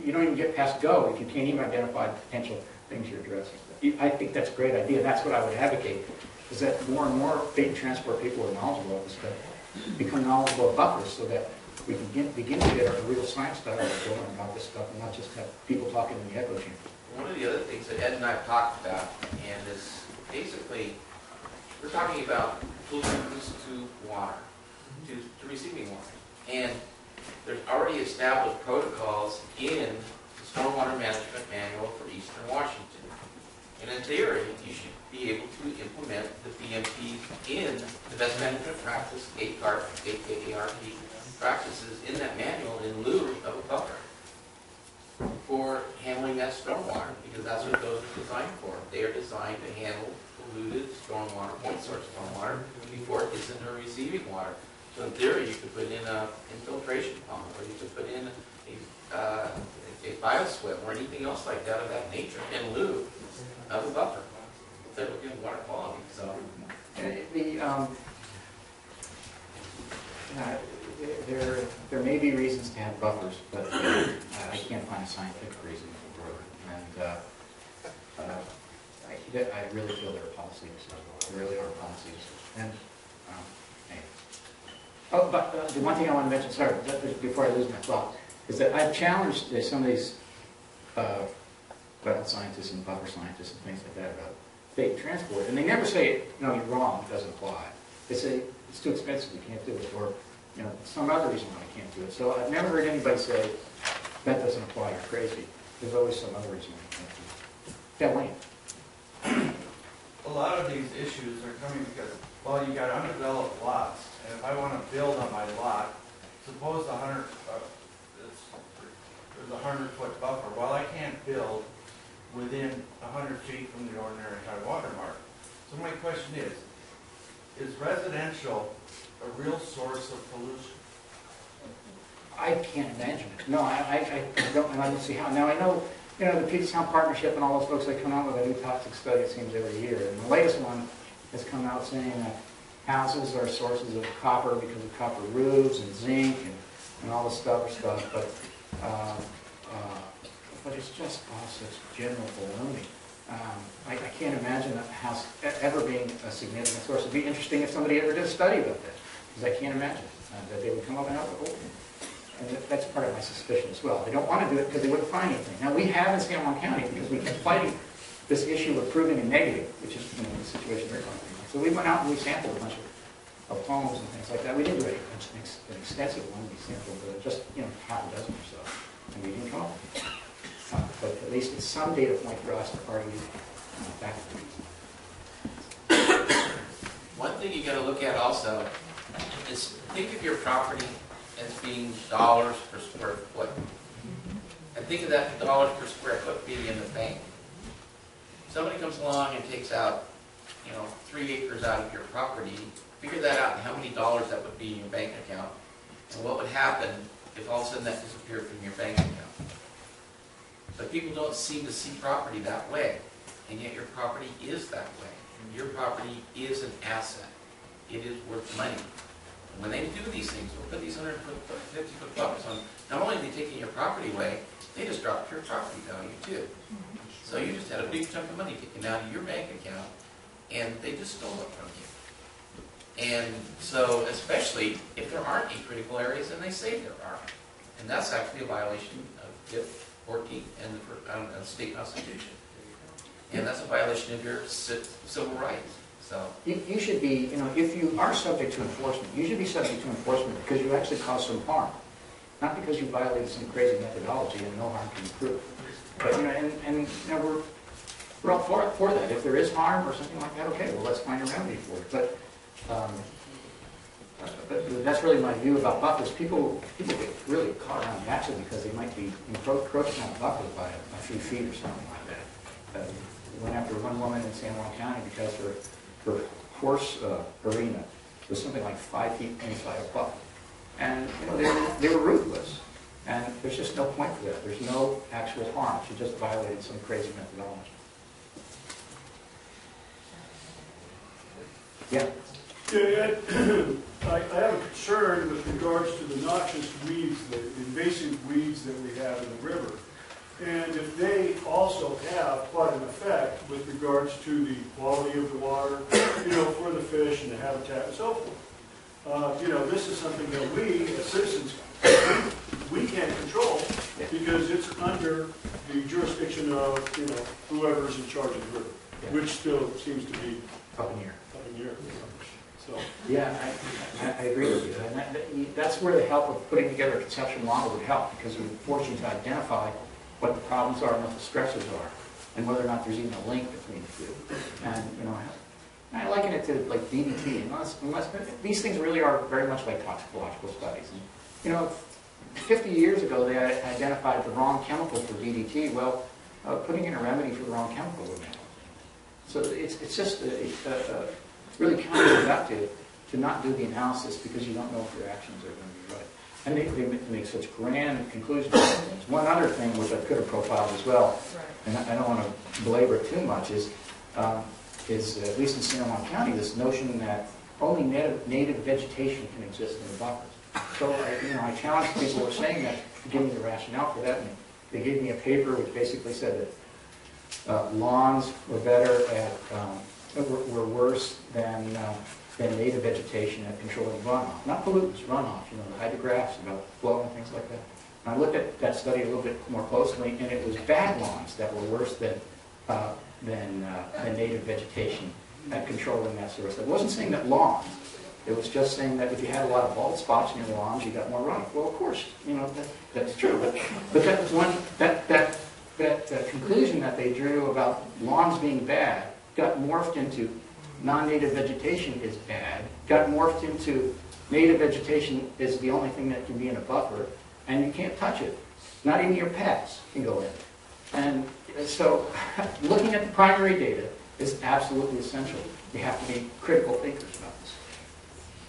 you don't even get past go if you can't even identify the potential things you're addressing. I think that's a great idea. That's what I would advocate, is that more and more freight transport people are knowledgeable of this stuff, become knowledgeable of buffers so that we can begin to get a real science dialogue going about this stuff and not just have people talking in the echo chamber. One of the other things that Ed and I have talked about, and is basically, we're talking about pollutants to water, to receiving water. And there's already established protocols in the Stormwater Management Manual for Eastern Washington. And in theory, you should be able to implement the BMPs in the best management practice, ACARP, AKARP practices in that manual in lieu of a buffer for handling that stormwater, because that's what those are designed for. They are designed to handle polluted stormwater, point source stormwater, before it gets into receiving water. So in theory, you could put in an infiltration pump, or you could put in a bioswim, or anything else like that of that nature in lieu of a buffer. They're looking at water quality. So there may be reasons to have buffers, but I can't find a scientific reason for it. And I really feel there are policies. There really are policies. And anyway. Oh, but the one thing I want to mention, sorry, before I lose my thought, is that I've challenged some of these wetland scientists and buffer scientists and things like that about fake transport, and they never say, no, you're wrong, it doesn't apply. They say, it's too expensive, we can't do it, or some other reason why I can't do it. So I've never heard anybody say, that doesn't apply, you're crazy. There's always some other reason why you can't do it. Yeah, Wayne. A lot of these issues are coming because, well, you got undeveloped lots, and if I want to build on my lot, suppose there's a 100-foot buffer. Well, I can't build within 100 feet from the ordinary high water mark. So my question is residential a real source of pollution? I can't imagine it. No, I don't see how. Now I know, the Puget Sound Partnership and all those folks, they come out with a new toxic study, it seems, every year. And the latest one has come out saying that houses are sources of copper because of copper roofs and zinc and all this stuff. But it's just all such general baloney. I can't imagine a house ever being a significant source. It'd be interesting if somebody ever did a study about that, because I can't imagine that they would come up and out with it. And that's part of my suspicion as well. They don't want to do it because they wouldn't find anything. Now, we have in San Juan County, because we kept fighting this issue of proving a negative, which is the situation they're going through. So we went out and we sampled a bunch of homes and things like that. We didn't do an extensive one. We sampled just half a dozen or so, and we didn't come up with it. But at least it's some data point for us to argue back. one thing you got to look at also is think of your property as being dollars per square foot. And think of that dollars per square foot being in the bank. Somebody comes along and takes out, 3 acres out of your property, figure that out and how many dollars that would be in your bank account, and what would happen if all of a sudden that disappeared from your bank account. But people don't seem to see property that way, and yet your property is that way. Your property is an asset. It is worth money. And when they do these things, we'll put these 150-foot buffers on, not only are they taking your property away, they just dropped your property value too. So you just had a big chunk of money taken out of your bank account, and they just stole it from you. And so, especially if there aren't any critical areas, and they say there are. And that's actually a violation of 5th, 14th, and the state constitution. And that's a violation of your civil rights. So You should be, if you are subject to enforcement, you should be subject to enforcement because you actually caused some harm. Not because you violated some crazy methodology and no harm can be proved. But, we're all for that. If there is harm or something like that, okay, well, let's find a remedy for it. But that's really my view about buffers. People get really caught around the axle because they might be encroaching on a buffer by a few feet or something like that. Went after one woman in San Juan County because her horse arena was something like 5 feet inside a buffer. And they were ruthless. And there's just no point for that. There's no actual harm. She just violated some crazy methodology. Yeah. Ed, I have a concern with regards to the noxious weeds, the invasive weeds that we have in the river. And if they also have quite an effect with regards to the quality of the water, for the fish and the habitat and so forth. This is something that we, as citizens, we can't control because it's under the jurisdiction of, whoever's in charge of the river, which still seems to be Up in here. So. Yeah, I agree with you. And that's where the help of putting together a conceptual model would help because it would force you to identify what the problems are and what the stresses are and whether or not there's even a link between the two. And, I liken it to like DDT. Unless these things really are very much like toxicological studies. And, 50 years ago they identified the wrong chemical for DDT. Well, putting in a remedy for the wrong chemical would help. So it's just really counterproductive to not do the analysis because you don't know if your actions are going to be right. And they make such grand conclusions. One other thing which I could have profiled as well, and I don't want to belabor it too much, is at least in San Juan County, this notion that only native vegetation can exist in the buffers. So I challenged people who were saying that to give me the rationale for that, and they gave me a paper which basically said that lawns were better at were worse than native vegetation at controlling runoff. Not pollutants, runoff, the hydrographs about flow and things like that. And I looked at that study a little bit more closely, and it was bad lawns that were worse than native vegetation at controlling that sort of stuff. It wasn't saying that lawns. It was just saying that if you had a lot of bald spots in your lawns, you got more runoff. Well, of course, that's true. But that was one that conclusion that they drew about lawns being bad got morphed into non-native vegetation is bad, got morphed into native vegetation is the only thing that can be in a buffer, and you can't touch it. Not even your pets can go in. And so looking at the primary data is absolutely essential. You have to be critical thinkers about this.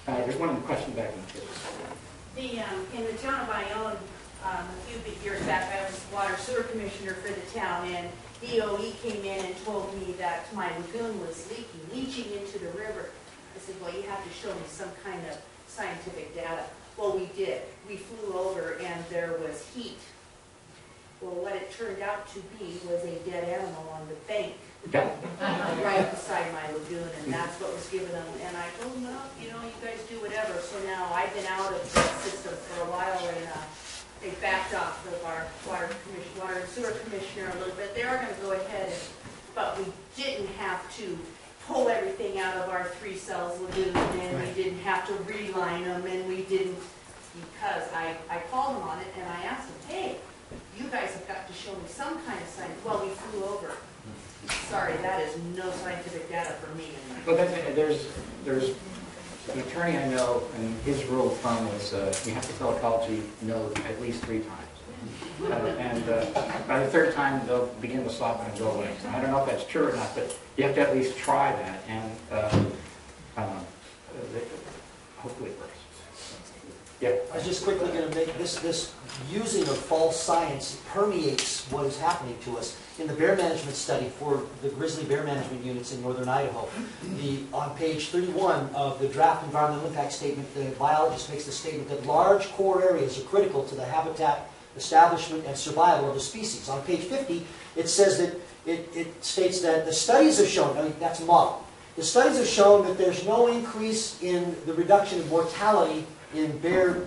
There's one question back in the case. In the town of Bayonne, a few years back, I was water sewer commissioner for the town, and DOE came in and told me that my lagoon was leaching into the river. I said, well, you have to show me some kind of scientific data. Well, we did. We flew over and there was heat. Well, what it turned out to be was a dead animal on the bank right beside my lagoon, and that's what was given them. And I told them, no, you guys do whatever. So now I've been out of the system for a while, and they backed off of our water and sewer commissioner a little bit. They are going to go ahead, but we didn't have to pull everything out of our 3 cells lagoon, and we didn't have to reline them, and we didn't, because I called them on it, and I asked them, hey, you guys have got to show me some kind of science. Well, we flew over. Sorry, that is no scientific data for me. Well, there's an attorney I know, and his rule of thumb is you have to tell ecology no at least 3 times. By the third time, they'll begin to soften and go away. I don't know if that's true or not, but you have to at least try that, and hopefully it works. Yeah. I was just quickly going to make this using of false science permeates what is happening to us. In the bear management study for the grizzly bear management units in northern Idaho, on page 31 of the draft environmental impact statement, the biologist makes the statement that large core areas are critical to the habitat establishment and survival of the species. On page 50, it says that it states that the studies have shown, I mean, that's a model, the studies have shown that there's no increase in the reduction of mortality in bear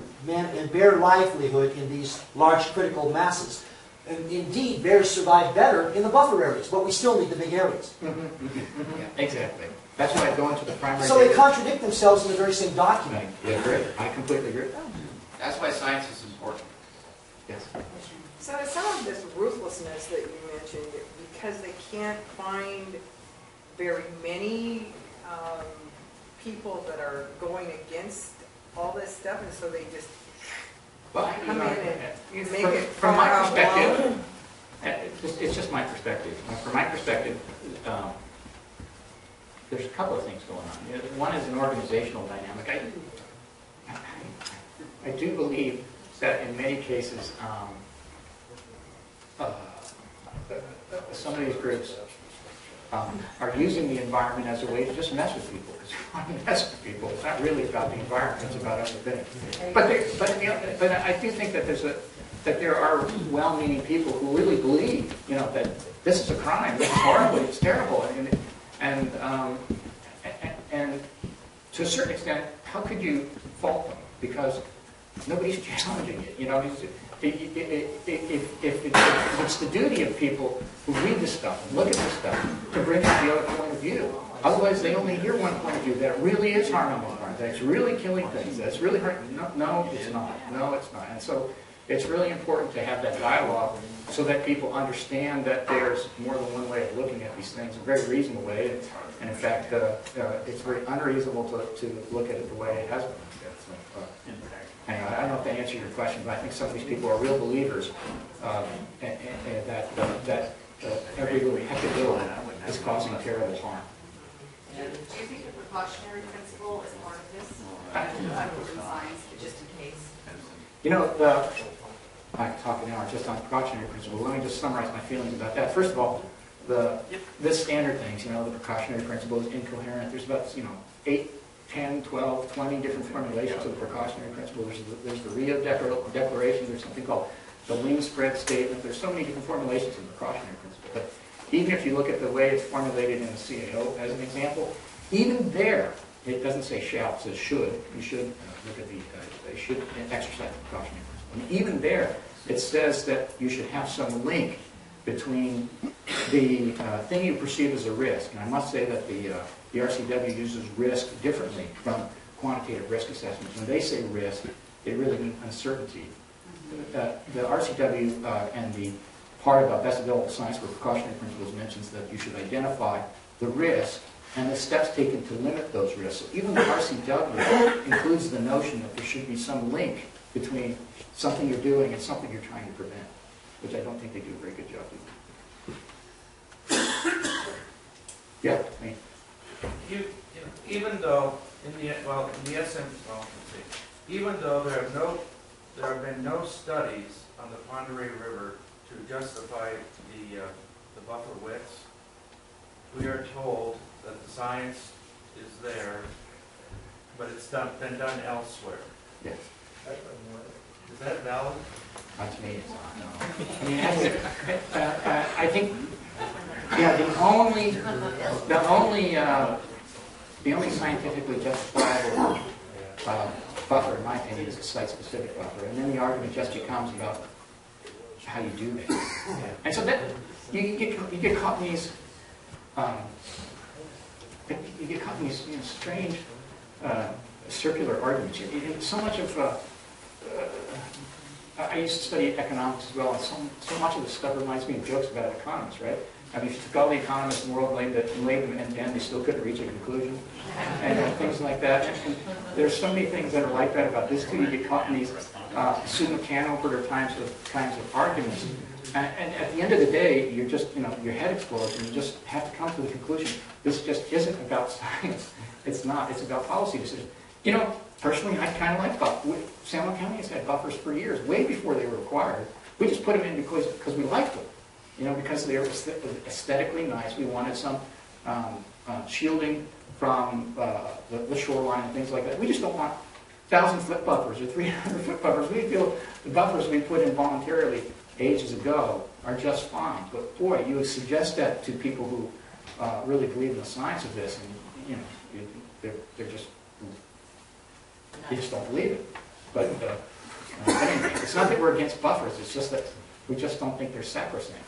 livelihood in these large critical masses. And indeed, bears survive better in the buffer areas, but we still need the big areas. Yeah, exactly. That's why I go into the primary. So they contradict themselves in the very same document. I agree. I completely agree. That's why science is important. Yes. So some of this ruthlessness that you mentioned, because they can't find very many people that are going against all this stuff, and so they just come in and make it from my perspective, it's just my perspective. From my perspective, there's a couple of things going on. One is an organizational dynamic. I do believe that in many cases, some of these groups are using the environment as a way to just mess with people. It's not mess with people. It's not really about the environment. It's about other things. But I do think that there are well-meaning people who really believe, that this is a crime. This is horrible. It's terrible. And to a certain extent, how could you fault them? Because nobody's challenging it. If it's the duty of people who read this stuff and look at this stuff to bring out the other point of view. Otherwise, they only hear one point of view, that it really is harming the environment, that it's really killing things, that it's really hurting. No, it's not. No, it's not. And so it's really important to have that dialogue so that people understand that there's more than one way of looking at these things, a very reasonable way. And in fact, it's very unreasonable to look at it the way it has been looked at. So, anyway, I don't know if that answered your question, but I think some of these people are real believers that every little hectadillion is causing terrible harm. Do you think the precautionary principle is part of this? Science, just in case? I'm talking now just on the precautionary principle. Let me just summarize my feelings about that. First of all, this standard things, the precautionary principle is incoherent. There's about, 8, 10, 12, 20 different formulations of the precautionary principle. There's the Rio Declaration. There's something called the wing spread statement. There's so many different formulations of the precautionary principle. But even if you look at the way it's formulated in the CAO, as an example, even there, it doesn't say shall, it says should. You should look at they should exercise the precautionary principle. And even there, it says that you should have some link between the thing you perceive as a risk. And I must say that the RCW uses risk differently from quantitative risk assessments. When they say risk, they really mean uncertainty. The RCW and the part about best available science for precautionary principles mentions that you should identify the risk and the steps taken to limit those risks. So even the RCW includes the notion that there should be some link between something you're doing and something you're trying to prevent, which I don't think they do a very good job doing. Yeah, me. Even though even though there have been no studies on the Pend Oreille River to justify the buffer widths, we are told that the science is there, but it's been done elsewhere. Yes. Is that valid? Not to me, it's not, no. I mean, I think, yeah, the only scientifically justifiable buffer, in my opinion, is a site-specific buffer. And then the argument just becomes about how you do that. And so that you get caught in these strange circular arguments. So much of I used to study economics as well, and so much of this stuff reminds me of jokes about economists, right? I mean, if you took all the economists in the world and laid them end to end, they still couldn't reach a conclusion, and things like that. And there's so many things that are like that about this too. You get caught in these summa canopter kinds of arguments. And at the end of the day, you're just, your head explodes, and you just have to come to the conclusion, this just isn't about science. It's not. It's about policy decisions. Personally, I kind of like buffers. San Juan County has had buffers for years, way before they were required. We just put them in because we liked them, because they were aesthetically nice. We wanted some shielding from the shoreline and things like that. We just don't want 1,000-foot buffers or 300-foot buffers. We feel the buffers we put in voluntarily ages ago are just fine. But boy, you would suggest that to people who really believe in the science of this, and they're just, they just don't believe it. But anyway, it's not that we're against buffers. It's just that we just don't think they're sacrosanct.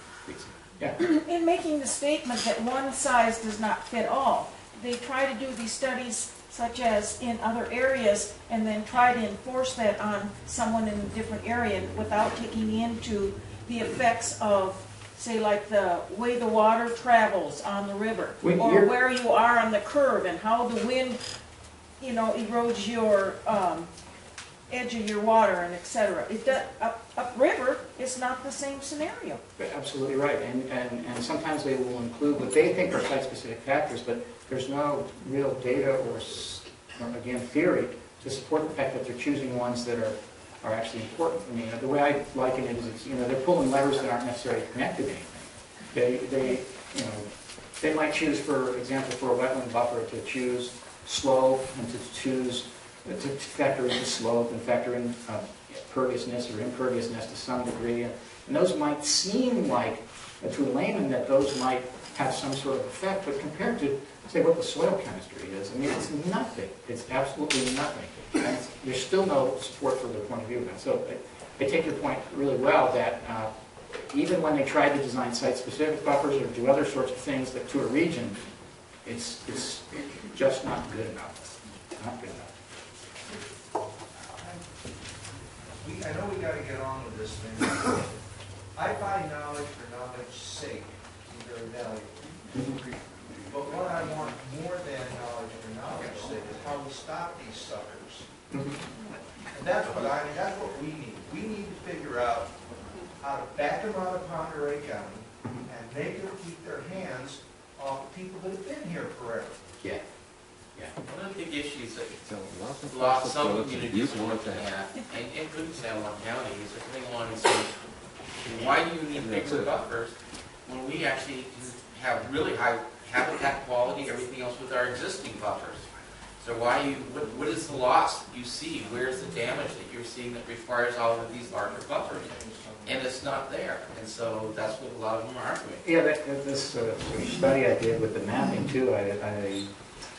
Yeah. In making the statement that one size does not fit all, they try to do these studies such as in other areas and then try to enforce that on someone in a different area without taking into the effects of, say, like the way the water travels on the river, or where you are on the curve and how the wind, erodes your edge of your water and etc. Upriver, it's not the same scenario. Absolutely right, and sometimes they will include what they think are site-specific factors, but there's no real data or again, theory to support the fact that they're choosing ones that are actually important for me. The way I liken it is, it's, they're pulling levers that aren't necessarily connected to anything. They might choose, for example, for a wetland buffer to choose slope and to factor in slope and factor in perviousness or imperviousness to some degree. And those might seem like, to a layman, that those might have some sort of effect, but compared to, say, what the soil chemistry is, it's nothing. It's absolutely nothing. And there's still no support for their point of view. So I take your point really well that even when they tried to design site-specific buffers or do other sorts of things that to a region, it's just not good enough. Not good enough. I know we got to get on with this thing. I find knowledge for knowledge's sake to be very valuable. But what I want more than knowledge for knowledge's sake is how we stop these suckers. And that's what we need. We need to figure out how to back them out of Oreille County and make them keep their hands off the people that have been here forever. Yeah. One of the big issues that some communities are looking at, and including San Juan County, is they're coming along and saying, why do you need bigger buffers when we actually have really high habitat quality, everything else with our existing buffers? So what is the loss that you see? Where's the damage that you're seeing that requires all of these larger buffers? And it's not there. And so that's what a lot of them are arguing. Yeah, this study I did with the mapping too,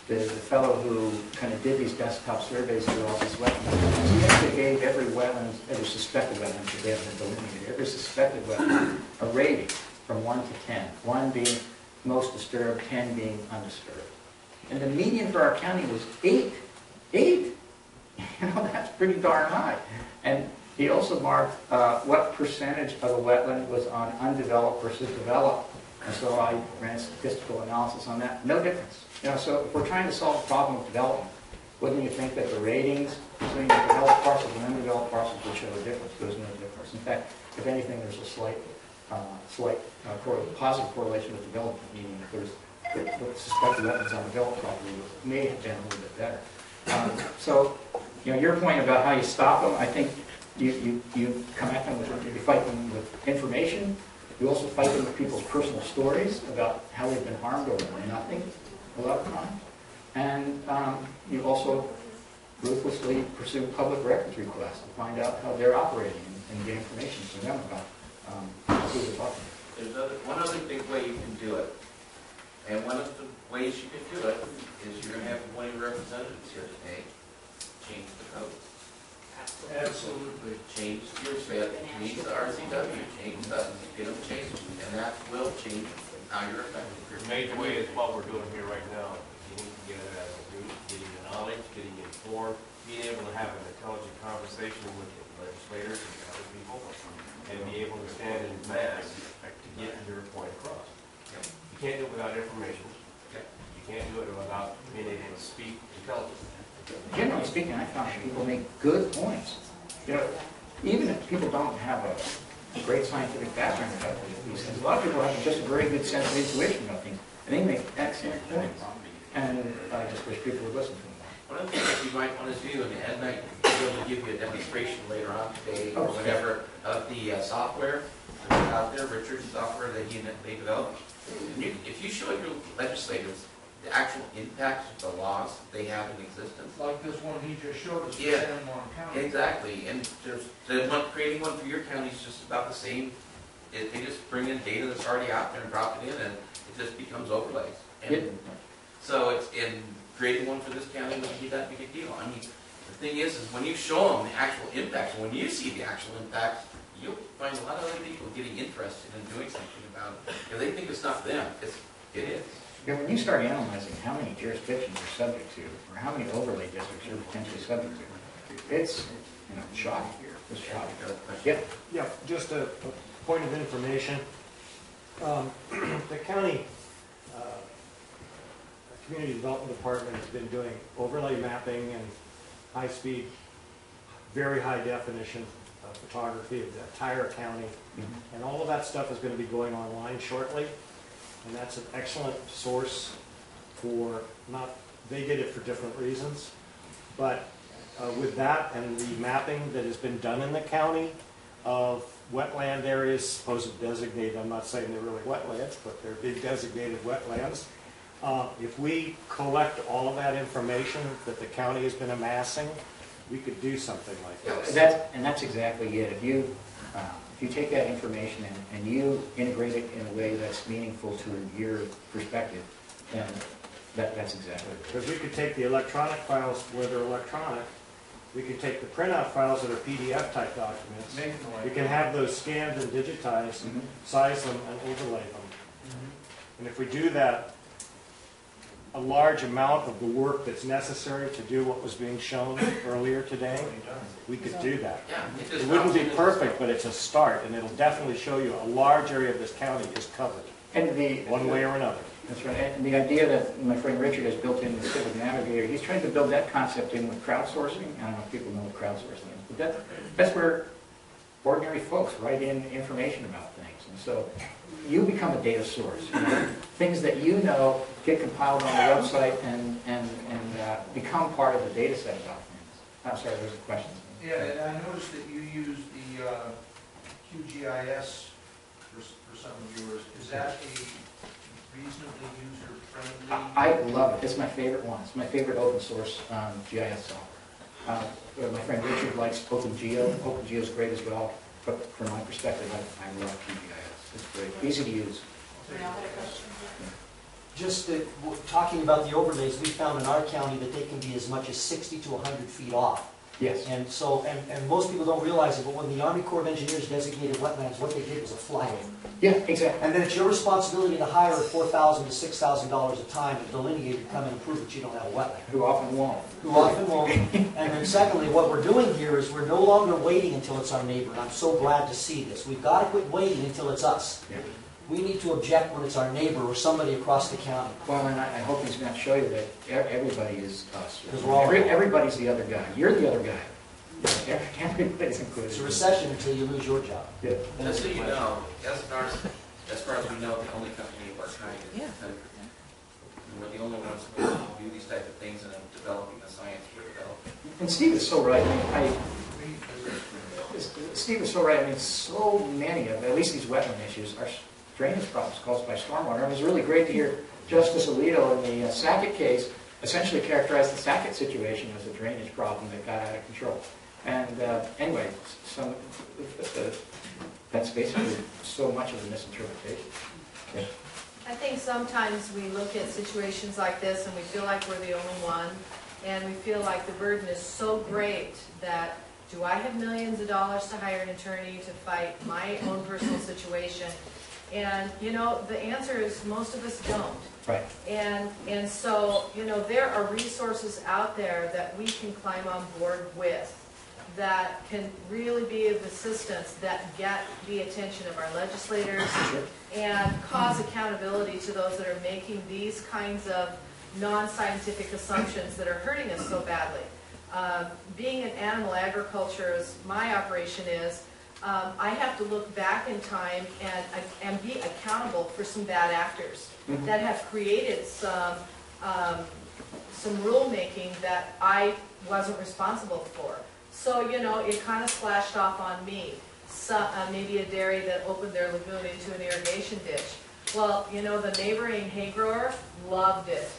the fellow who kind of did these desktop surveys through all these wetlands, he actually gave every wetland, every suspected wetland, because they haven't been delineated, every suspected wetland a rating from 1 to 10. 1 being most disturbed, 10 being undisturbed. And the median for our county was 8. 8! That's pretty darn high. And he also marked what percentage of a wetland was on undeveloped versus developed. And so I ran a statistical analysis on that. No difference. So if we're trying to solve the problem of development, wouldn't you think that the ratings between the developed parcels and undeveloped parcels would show a difference? There's no difference. In fact, if anything, there's a slight positive correlation with development, meaning that the suspected wetlands on developed property may have been a little bit better. So, your point about how you stop them, I think you come at them you fight them with information. You also fight them with people's personal stories about how they've been harmed over nothing a lot of times. And you also ruthlessly pursue public records requests to find out how they're operating and get information from them about who they're talking to. There's one other big way you can do it. And one of the ways you can do it is you're going to have one of your representatives here today change the code. Absolutely. Change your set, change the RCW, change that, get them changed, and that will change how you're affected. Your major way is what we're doing here right now. You need to get it as a group, getting the knowledge, getting informed, being able to have an intelligent conversation with the legislators and other people, and be able to stand in mass to get your point across. You can't do it without information. You can't do it without being able to speak intelligently. Generally speaking, I found people make good points. even if people don't have a great scientific background about these things, a lot of people have just a very good sense of intuition about things, and they make excellent points. And I just wish people would listen to them. One of the things you might want to do, and Ed might be able to give you a demonstration later on today or whatever of the software that's out there, Richard's software that they developed. If you show your legislators the actual impact of the laws they have in existence. Like this one he just showed us for Yeah, San Juan County. exactly. And creating one for your county is just about the same. They just bring in data that's already out there and drop it in, and it just becomes overlays. And so it's in creating one for this county wouldn't be that big a deal. I mean, the thing is when you show them the actual impacts, when you see the actual impacts, you'll find a lot of other people getting interested in doing something about it. If they think it's not them, it is. Yeah, when you start analyzing how many jurisdictions you're subject to, or how many overlay districts you're potentially subject to, it's shocking. It's shocking. Yeah. Yeah, just a point of information. The county Community Development Department has been doing overlay mapping and high-speed, very high definition photography of the entire county. And all of that stuff is going to be going online shortly. And that's an excellent source for, they did it for different reasons, but with that and the mapping that has been done in the county of wetland areas, supposed designated, I'm not saying they're really wetlands, but they're big designated wetlands. If we collect all of that information that the county has been amassing, we could do something like this. That's exactly it. If you take that information and you integrate it in a way that's meaningful to your perspective, then that's exactly it. Because we could take the electronic files where they're electronic, we could take the printout files that are PDF type documents, we can have those scanned and digitized, size them and overlay them. And if we do that, a large amount of the work that's necessary to do what was being shown earlier today, we could do that. It wouldn't be perfect, but it's a start, and it'll definitely show you a large area of this county is covered, one way or another. That's right. And the idea that my friend Richard has built in the Civic Navigator, he's trying to build that concept in with crowdsourcing. I don't know if people know what crowdsourcing is, but that's where ordinary folks write in information about things. And so you become a data source. Things that you know get compiled on the website and become part of the data set about things. I'm sorry, there's a question. Yeah, and I noticed that you use the QGIS for some of yours. Is that a reasonably user-friendly? I love it. It's my favorite one. It's my favorite open source GIS software. My friend Richard likes OpenGeo. OpenGeo is great as well. But from my perspective, I love QGIS. It's great. Easy to use. Just talking about the overlays, we found in our county that they can be as much as 60 to 100 feet off. Yes. And so, and most people don't realize it, but when the Army Corps of Engineers designated wetlands, what they did was a flyover. Yeah, exactly. And then it's your responsibility to hire $4,000 to $6,000 a time a delineator to come in and prove that you don't have a wetland. Who often won't. Who often won't. And then secondly, what we're doing here is we're no longer waiting until it's our neighbor. And I'm so glad to see this. We've got to quit waiting until it's us. Yeah. We need to object when it's our neighbor or somebody across the county. Well, and I hope he's going to show you that everybody is us. Because we're all everybody's the other guy. You're the other guy. Everybody's included. It's a recession until you lose your job. Yeah. Just so you know, as far as we know, the only company of our kind is Impaired. And we're the only ones who do these type of things and are developing the science we're developing. And Steve is so right. Steve is so right. I mean, so many of, at least these wetland issues, are drainage problems caused by stormwater. It was really great to hear Justice Alito in the Sackett case essentially characterize the Sackett situation as a drainage problem that got out of control. And anyway, that's basically so much of the misinterpretation. Okay. I think sometimes we look at situations like this and we feel like we're the only one, and we feel like the burden is so great that do I have millions of dollars to hire an attorney to fight my own personal situation? And, the answer is most of us don't. Right. And so, there are resources out there that we can climb on board with that can really be of assistance, that get the attention of our legislators and cause accountability to those that are making these kinds of non-scientific assumptions that are hurting us so badly. Being in animal agriculture, as my operation is, I have to look back in time and be accountable for some bad actors that have created some rulemaking that I wasn't responsible for. So, you know, it kind of splashed off on me. So, maybe a dairy that opened their lagoon into an irrigation ditch. Well, you know, the neighboring hay grower loved it,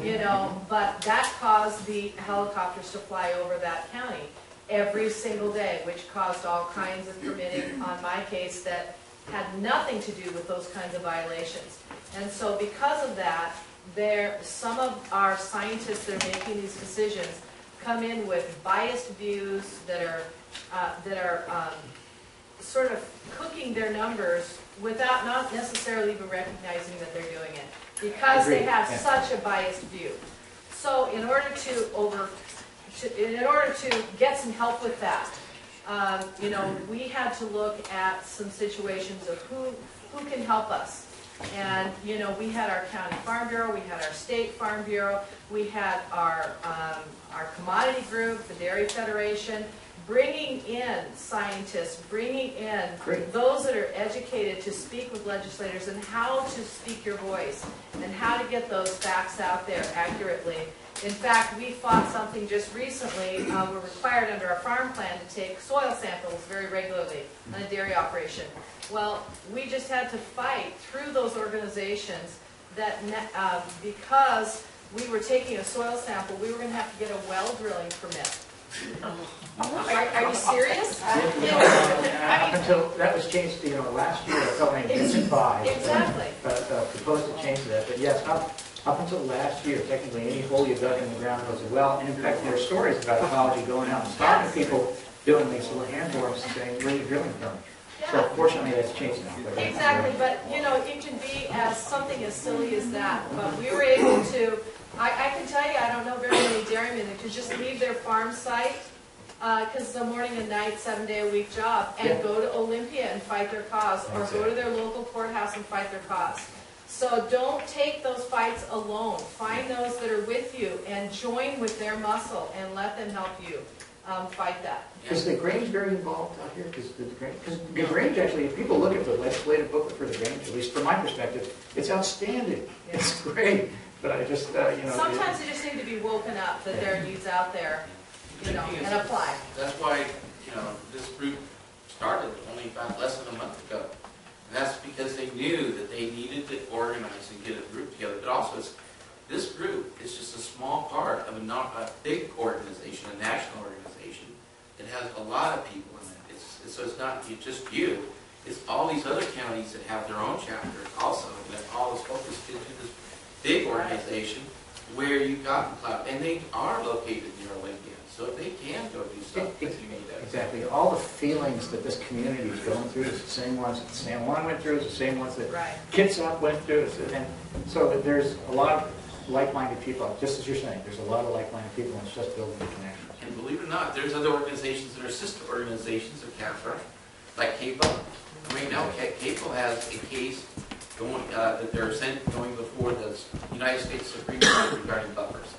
you know, but that caused the helicopters to fly over that county every single day, which caused all kinds of permitting on my case that had nothing to do with those kinds of violations. And so because of that, some of our scientists that are making these decisions come in with biased views that are sort of cooking their numbers without not necessarily even recognizing that they're doing it, because they have such a biased view. So in order to get some help with that, you know, we had to look at some situations of who can help us. And, you know, we had our county farm bureau, we had our state farm bureau, we had our commodity group, the Dairy Federation, bringing in scientists, bringing in those that are educated to speak with legislators and how to speak your voice and how to get those facts out there accurately. In fact, we fought something just recently. We're required under our farm plan to take soil samples very regularly on a dairy operation. Well, we just had to fight through those organizations that because we were taking a soil sample, we were going to have to get a well drilling permit. Are you serious? Up until that was changed, you know, last year, it's only advised. Exactly. Proposed to change that, but yes, up until last year, technically any hole you dug in the ground was a well. And in fact, there are stories about ecology going out and stopping people doing these little handworms and saying, where are you drilling from? So fortunately, that's changed now. Exactly, but you know, it can be as something as silly as that. But we were able to. I can tell you, I don't know very many dairymen that could just leave their farm site because it's a morning and night, 7-day-a-week job, and go to Olympia and fight their cause, or go to their local courthouse and fight their cause. So don't take those fights alone. Find those that are with you and join with their muscle and let them help you fight that. Is the Grange very involved out here? Because the Grange actually, if people look at the legislative booklet for the Grange, at least from my perspective, it's outstanding. It's great. But I just, you know. Sometimes they just need to be woken up that there are needs out there, you know, and apply. That's why, you know, this group started only about less than a month ago. And that's because they knew that they needed to organize and get a group together. But also, this group is just a small part of a big organization, a national organization that has a lot of people in it. So it's not just you. It's all these other counties that have their own chapters also, that all is focused into this big organization where you've got the cloud, and they are located near Olympia, so if they can go do stuff, you need that. Exactly. All the feelings that this community is going through is the same ones that San Juan went through, is the same ones that Kitsap went through, and so there's a lot of like-minded people, just as you're saying, there's a lot of like-minded people, and it's just building the connections. And believe it or not, there's other organizations that are sister organizations of CAFRA, like CAPO. Right now, CAPO has a case going, that they're going before the United States Supreme Court regarding buffers.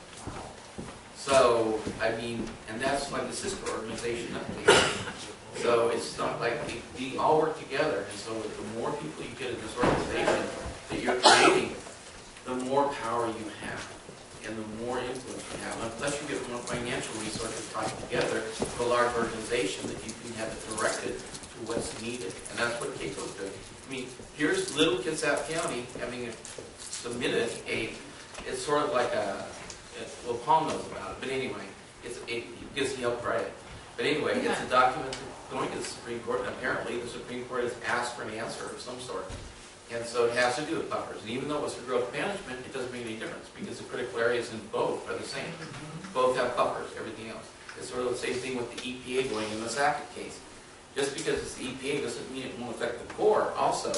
So, I mean, and that's like the sister organization update. So it's not like we all work together, and so the more people you get in this organization that you're creating, the more power you have, and the more influence you have. And plus you get more financial resources tied together to a large organization that you can have it directed to what's needed. And that's what CAPO's doing. I mean, here's little Kitsap County having submitted it's sort of like well, Paul knows about it, but anyway, it gives the help write it. But anyway, it's a document going to the Supreme Court, and apparently the Supreme Court has asked for an answer of some sort. And so it has to do with buffers. And even though it's for growth management, it doesn't make any difference because the critical areas in both are the same. Both have buffers, everything else. It's sort of the same thing with the EPA going in the Sackett case. Just because it's the EPA doesn't mean it won't affect the Corps also,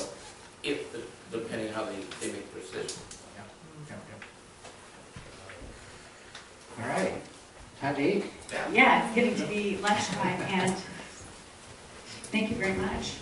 depending on how they make their decision. All right. Time to eat? Yeah, it's getting to be lunchtime, and thank you very much.